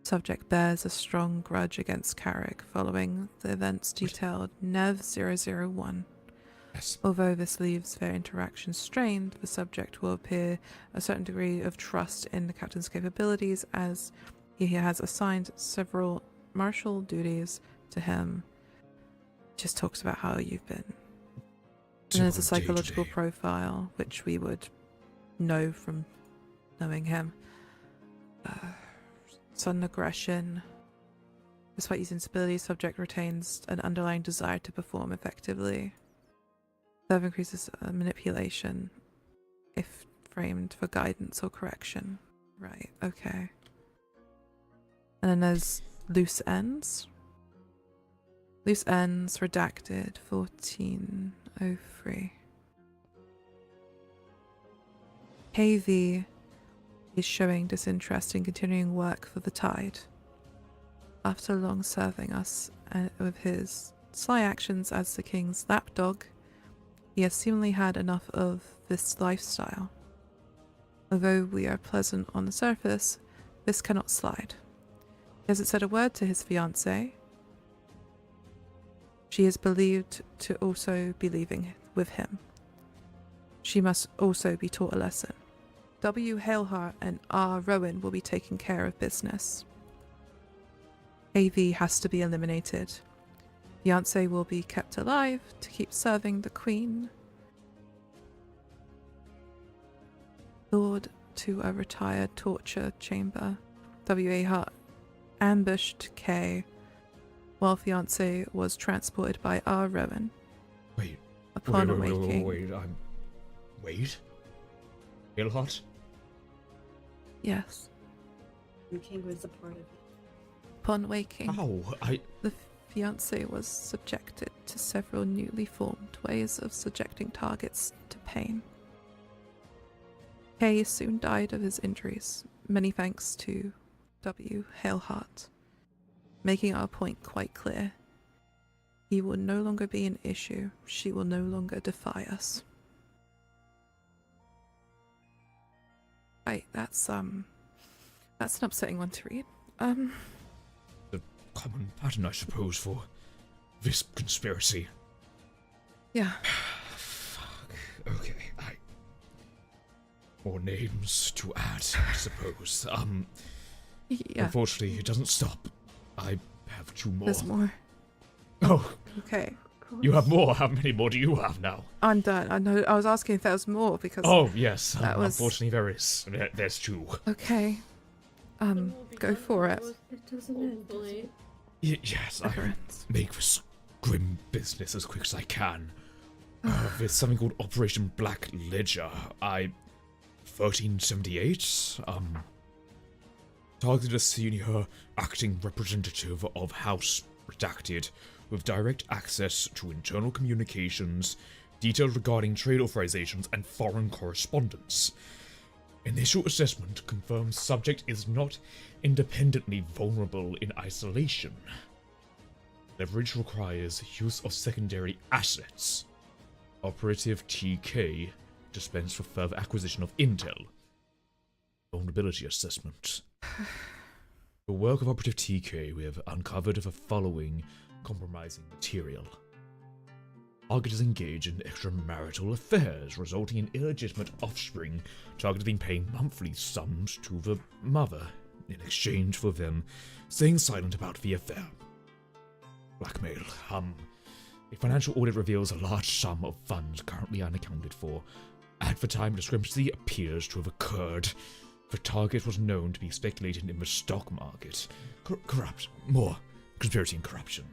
Subject bears a strong grudge against Carrick following the events detailed Nev 001. Yes. Although this leaves their interaction strained, the subject will appear a certain degree of trust in the captain's capabilities as he has assigned several martial duties to him. Just talks about how you've been. And there's a psychological profile, which we would know from knowing him. Sudden aggression. Despite his instability, subject retains an underlying desire to perform effectively. Serve increases manipulation if framed for guidance or correction. Right, okay. And then there's loose ends. Loose ends redacted 1403. KV is showing disinterest in continuing work for the Tide. After long serving us with his sly actions as the king's lapdog, he has seemingly had enough of this lifestyle. Although we are pleasant on the surface, this cannot slide. He hasn't said a word to his fiancée. She is believed to also be leaving with him. She must also be taught a lesson. W. Haleheart and R. Rowan will be taking care of business. AV has to be eliminated. Fiancé will be kept alive to keep serving the Queen. Lured to a retired torture chamber. W.A. Hart ambushed K while fiancé was transported by R. Rowan. Wait. Upon wait. waking. Hillhot? Yes. The king was a part of it. Upon waking. Ow, The fiancé was subjected to several newly formed ways of subjecting targets to pain. Kay soon died of his injuries, many thanks to W. Haleheart, making our point quite clear. He will no longer be an issue. She will no longer defy us. Right, that's an upsetting one to read. The common pattern, I suppose, for this conspiracy. Yeah. Fuck. Okay, more names to add, I suppose. Yeah. Unfortunately, it doesn't stop. I have 2 more. There's more. Oh. Okay. You have more? How many more do you have now? I'm done. I know. I was asking if there was more because. Oh yes. That was... Unfortunately, there is. There's 2. Okay. Go for it. It doesn't end. Does it? Yes, I make this grim business as quick as I can. There's something called Operation Black Ledger. 1378. Targeted a senior acting representative of House Redacted with direct access to internal communications, details regarding trade authorizations, and foreign correspondence. Initial assessment confirms subject is not independently vulnerable in isolation. Leverage requires use of secondary assets. Operative TK dispensed for further acquisition of intel. Vulnerability assessment. The work of Operative TK, we have uncovered the following compromising material. Target is engaged in extramarital affairs, resulting in illegitimate offspring, targeting paying monthly sums to the mother, in exchange for them staying silent about the affair. Blackmail. A financial audit reveals a large sum of funds currently unaccounted for. At the time, discrepancy appears to have occurred. The target was known to be speculating in the stock market. More conspiracy and corruption.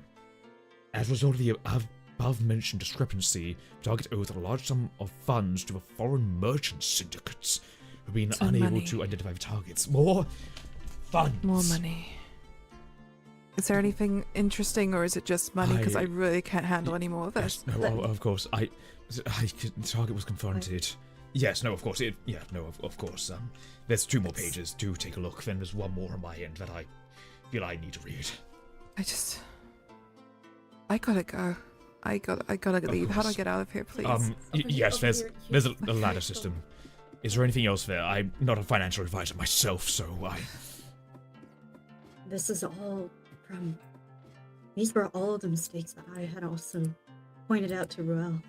As a result of the above-mentioned discrepancy, the target owes a large sum of funds to the foreign merchant syndicates who have been unable to identify the targets. More funds. More money. Is there anything interesting, or is it just money? Because I really can't handle any more of this. Yes, no, of course. The target was confronted. Yes, no, of course. Of course. There's 2 more pages. Do take a look. Then there's 1 more on my end that I feel I need to read. I gotta go. I gotta leave. How do I get out of here, please? Yes, there's a ladder system. Is there anything else there? I'm not a financial advisor myself, so This is all from... These were all the mistakes that I had also pointed out to Ruel.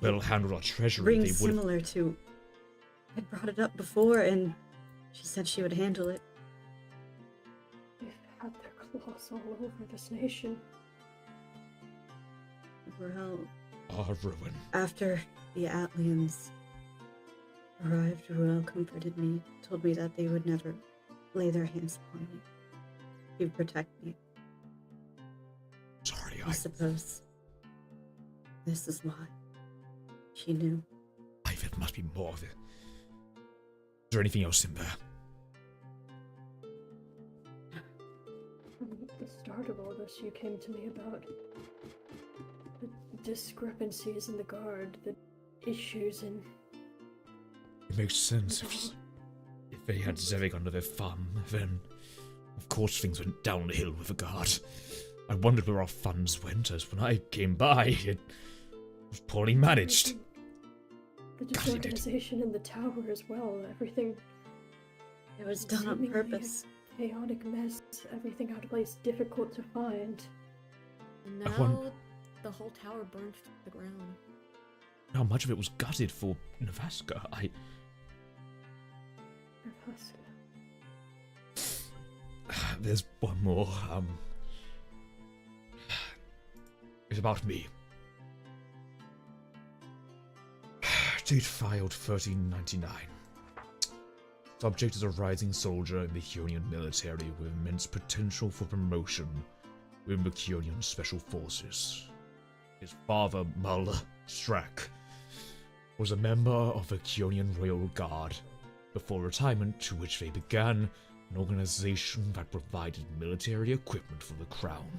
Well handled our treasury. Rings similar to... I brought it up before, and she said she would handle it. They've had their claws all over this nation. Ruel... Our ruin. After the Atlians arrived, Ruel comforted me, told me that they would never lay their hands upon me. He would protect me. Sorry, I suppose this is why she knew. There must be more of it. Is there anything else in there? From the start of all this, you came to me about the discrepancies in the guard, the issues in... It makes sense. If they had Zevig under their thumb, then of course things went downhill with the guard. I wondered where our funds went, as when I came by, it was poorly managed. The disorganization in the tower as well, everything... It was done on purpose. Chaotic mess, everything out of place, difficult to find. Now, the whole tower burned to the ground. How much of it was gutted for Nevaska? Nevaska. There's 1 more, It's about me. Date filed 1399. Subject is a rising soldier in the Kionian military with immense potential for promotion within the Kionian Special Forces. His father, Mull Strack, was a member of the Kionian Royal Guard before retirement, to which they began an organization that provided military equipment for the crown.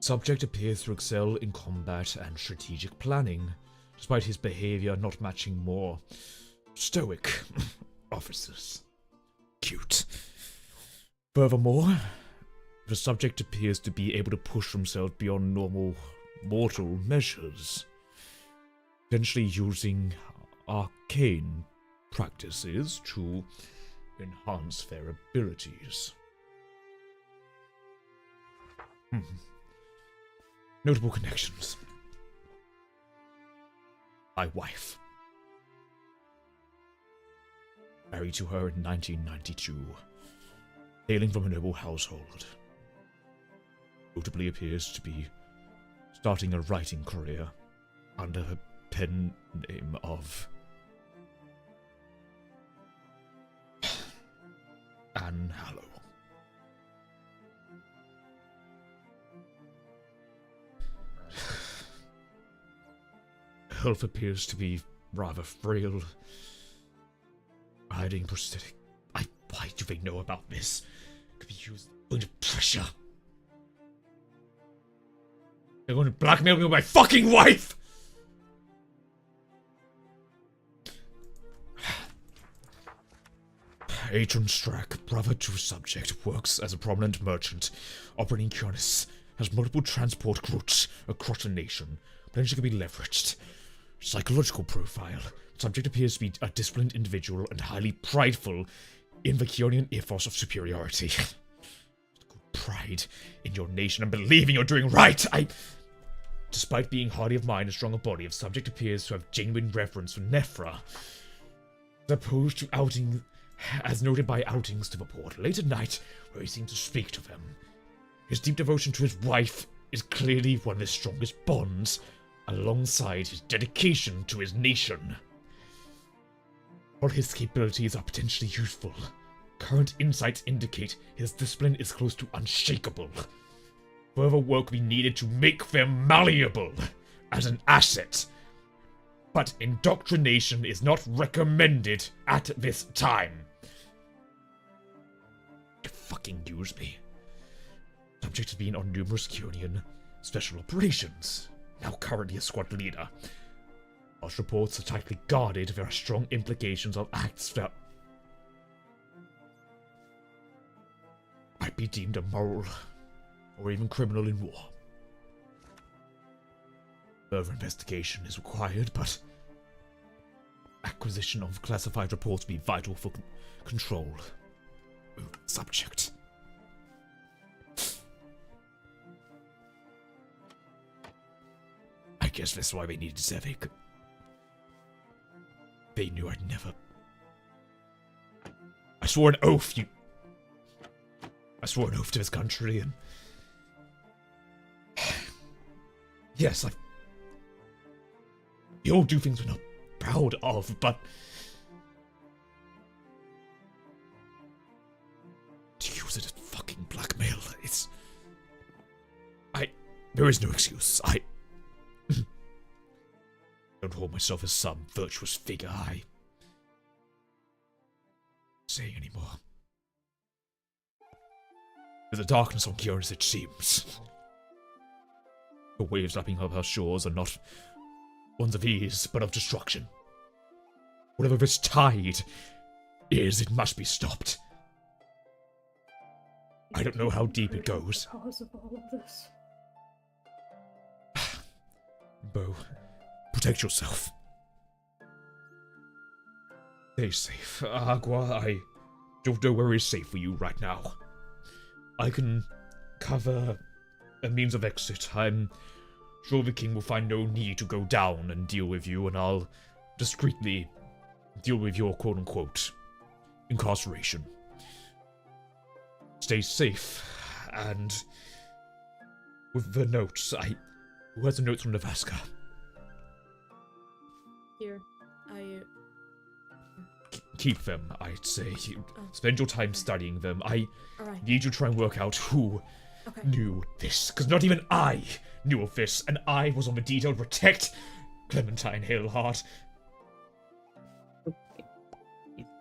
Subject appears to excel in combat and strategic planning, despite his behavior not matching more stoic officers. Cute. Furthermore, the subject appears to be able to push himself beyond normal mortal measures, potentially using arcane practices to enhance their abilities. Notable connections. My wife. Married to her in 1992. Hailing from a noble household. Notably appears to be starting a writing career under her pen name of Anne Hallow. health appears to be rather frail. Hiding prosthetic. Why do they know about this? Could be used under pressure. They're going to blackmail me with my fucking wife! Adrian Strack, brother to subject, works as a prominent merchant operating Kionis, has multiple transport routes across the nation. Potentially can be leveraged. Psychological profile. Subject appears to be a disciplined individual and highly prideful in the Kionian ethos of superiority. Pride in your nation and believing you're doing right. Despite being hardy of mind and strong of body, the subject appears to have genuine reverence for Nephra, as opposed to outing, as noted by outings to the port late at night, where he seemed to speak to them. His deep devotion to his wife is clearly one of his strongest bonds, alongside his dedication to his nation. While his capabilities are potentially useful, current insights indicate his discipline is close to unshakable. Further work will be needed to make them malleable as an asset. But indoctrination is not recommended at this time. You fucking use me. Subject has been on numerous Kionian special operations, now currently a squad leader. Whilst reports are tightly guarded, there are strong implications of acts that might be deemed immoral or even criminal in war. Further investigation is required, but acquisition of classified reports will be vital for control. Subject. I guess that's why they needed Zevik. They knew I'd never... I swore an oath to this country, and... Yes, we all do things we're not proud of, but... To use it as fucking blackmail, it's... There is no excuse. Don't hold myself as some virtuous figure, saying anymore. There's a darkness on Kionis, it seems. The waves lapping up our shores are not ones of ease, but of destruction. Whatever this tide is, it must be stopped. I don't know how deep it goes. Cause of all of this. Bo, protect yourself. Stay safe. Agua, I don't know where is safe for you right now. I can cover a means of exit. I'm sure the king will find no need to go down and deal with you, and I'll discreetly deal with your quote-unquote incarceration. Stay safe, and with the notes, who has the notes from Nevaska? Here, Keep them, I'd say. Spend your time studying them. I Alright. need you to try and work out who knew this, because not even I knew of this, and I was on the detail to protect Clementine Haleheart.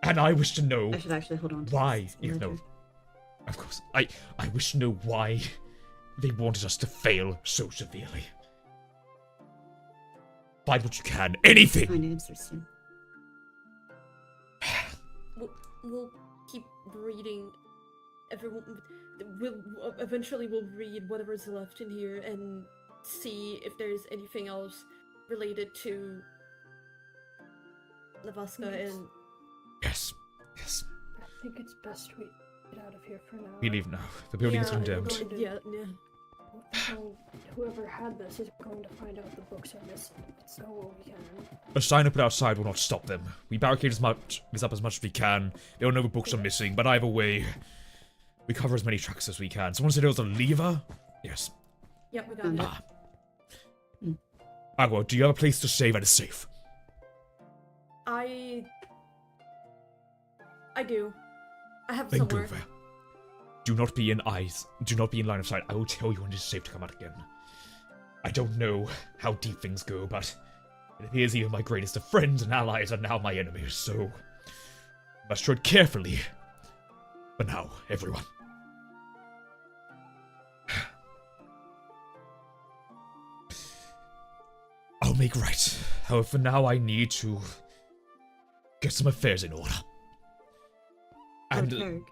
And I wish to know I should actually hold on to why. this Yeah, no, ledger. of course. I wish to know why they wanted us to fail so severely. Find what you can. Anything! Find answers soon. We'll keep reading. Eventually we'll read whatever's left in here and see if there's anything else related to Nevaska and... Yes. I think it's best we get out of here for now. We leave now. The building is condemned. Yeah. Whoever had this is going to find out the books are missing. Let's go what we can. A sign up outside will not stop them. We barricade this up as much as we can. They don't know the books are missing, but either way, we cover as many tracks as we can. Someone said it was a lever? Yes. Yep, we got it. Agua, do you have a place to stay that is safe? I do. I have Then somewhere. go there. Do not be in line of sight. I will tell you when it is safe to come out again. I don't know how deep things go, but It appears even my greatest of friends and allies are now my enemies, so must tread carefully. For now, everyone. I'll make right. However, for now I need to get some affairs in order. And Carrick,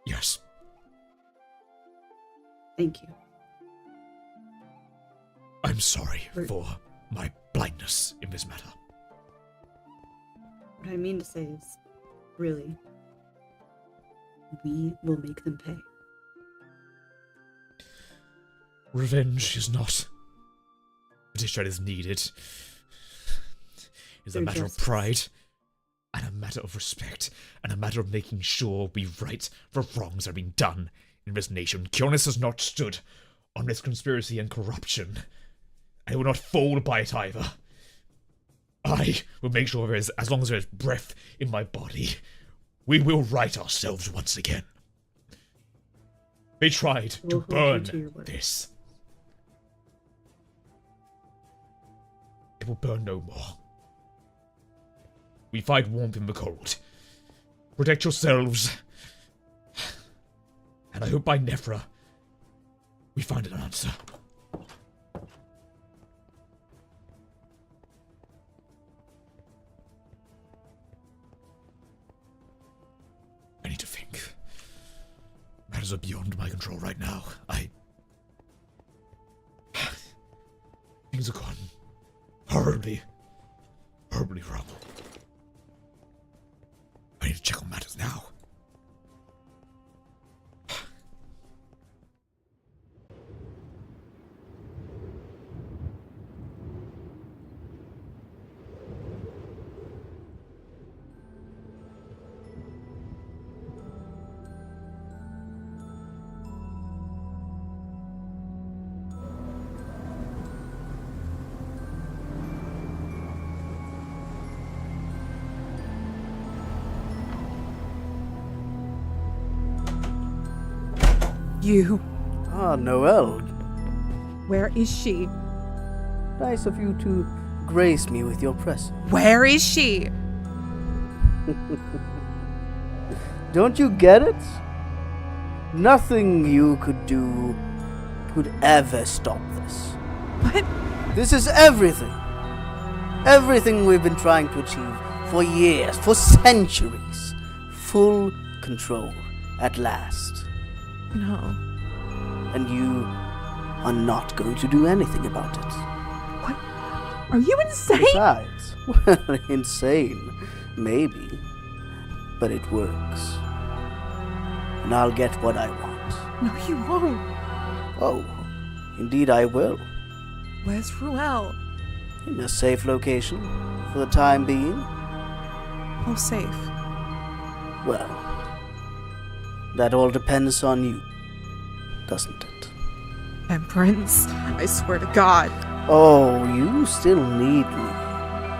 yes, thank you. I'm sorry for my blindness in this matter. What I mean to say is, really, we will make them pay. Revenge is not a dish that is needed. It is a Through matter justice. of pride, and a matter of respect, and a matter of making sure we right the wrongs that have been done in this nation. Kionis has not stood on this conspiracy and corruption, and it will not fall by it either. I will make sure there is, as long as there is breath in my body, we will right ourselves once again. They tried to We'll hold you burn to your word. this. It will burn no more. We find warmth in the cold. Protect yourselves. And I hope by Nephra, we find an answer. I need to think. Matters are beyond my control right now. Things have gone horribly wrong. I need to check on matters now. You. Ah, Noelle. Where is she? Nice of you to grace me with your presence. Where is she? Don't you get it? Nothing you could do could ever stop this. What? This is everything. Everything we've been trying to achieve for years, for centuries. Full control at last. No. And you are not going to do anything about it. What? Are you insane? Besides, well, insane, maybe, but it works. And I'll get what I want. No, you won't. Oh, indeed I will. Where's Ruel? In a safe location, for the time being. How safe? Well, that all depends on you, doesn't it? Temperance, I swear to God. Oh, you still need me.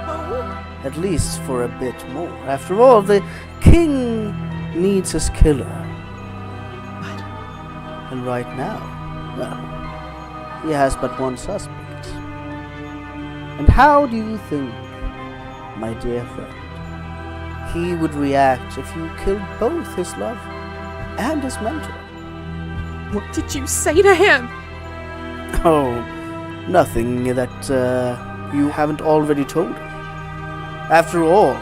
Oh. At least for a bit more. After all, the king needs his killer. What? And right now, well, he has but one suspect. And how do you think, my dear friend, he would react if you killed both his lover and his mentor? What did you say to him? Oh, nothing that you haven't already told him. After all,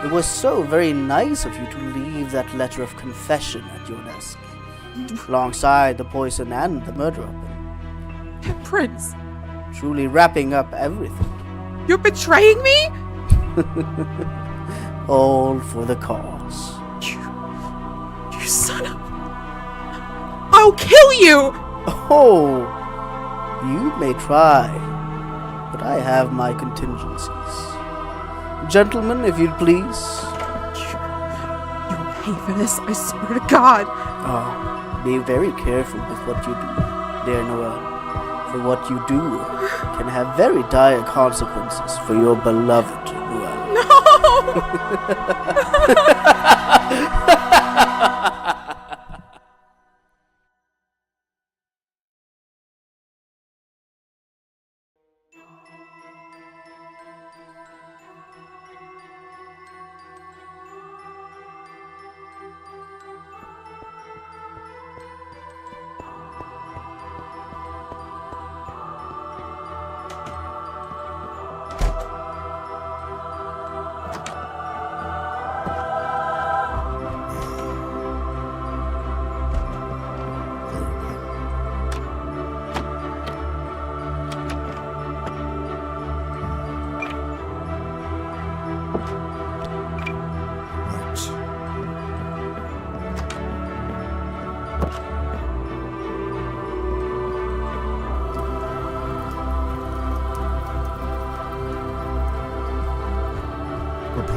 it was so very nice of you to leave that letter of confession at your desk, alongside the poison and the murder weapon. Temperance, Truly wrapping up everything. you're betraying me? All for the cause. You son of... I'll kill you! Oh, you may try, but I have my contingencies. Gentlemen, if you'd please. You'll pay for this, I swear to God. Oh, be very careful with what you do, dear Noelle. For what you do can have very dire consequences for your beloved Noelle. No!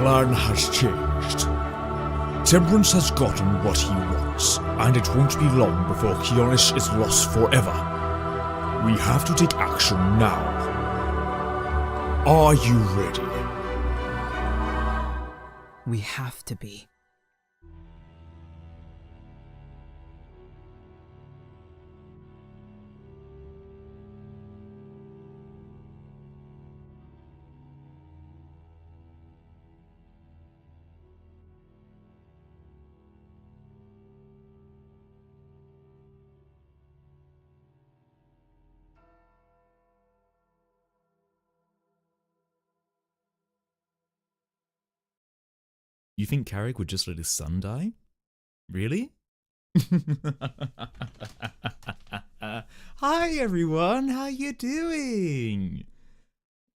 plan has changed. Temperance has gotten what he wants, and it won't be long before Keonis is lost forever. We have to take action now. Are you ready? We have to be. You think Carrick would just let his son die? Really? Hi everyone, how you doing?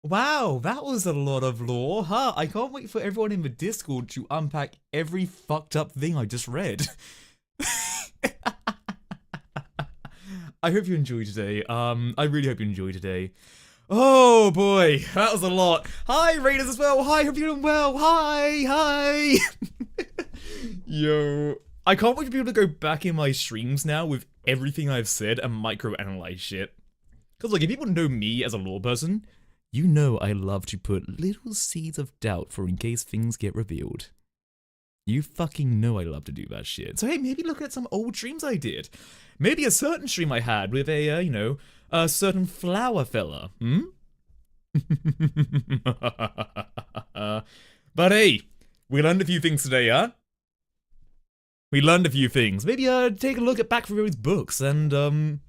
Wow, that was a lot of lore, huh? I can't wait for everyone in the Discord to unpack every fucked up thing I just read. I hope you enjoyed today. I really hope you enjoyed today. Oh boy, that was a lot. Hi Raiders as well. Hi, hope you're doing well. Hi. Yo, I can't wait to be able to go back in my streams now with everything I've said and microanalyze shit. Because like, if people know me as a lore person, you know I love to put little seeds of doubt for in case things get revealed. You fucking know I love to do that shit. So hey, maybe look at some old streams I did. Maybe a certain stream I had with a, you know, a certain flower fella, But hey, we learned a few things today, huh? We learned a few things. Maybe take a look at back through those books, and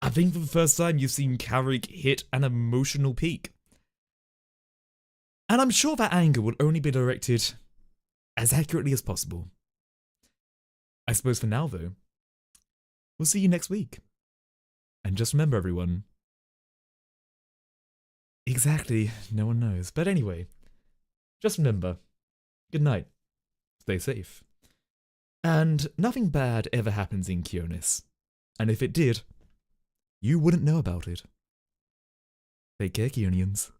I think for the first time you've seen Carrick hit an emotional peak. And I'm sure that anger will only be directed as accurately as possible. I suppose for now, though, we'll see you next week. And just remember, everyone. Exactly, no one knows. But anyway, just remember, good night, stay safe. And nothing bad ever happens in Keonis. And if it did, you wouldn't know about it. Take care, Keonians.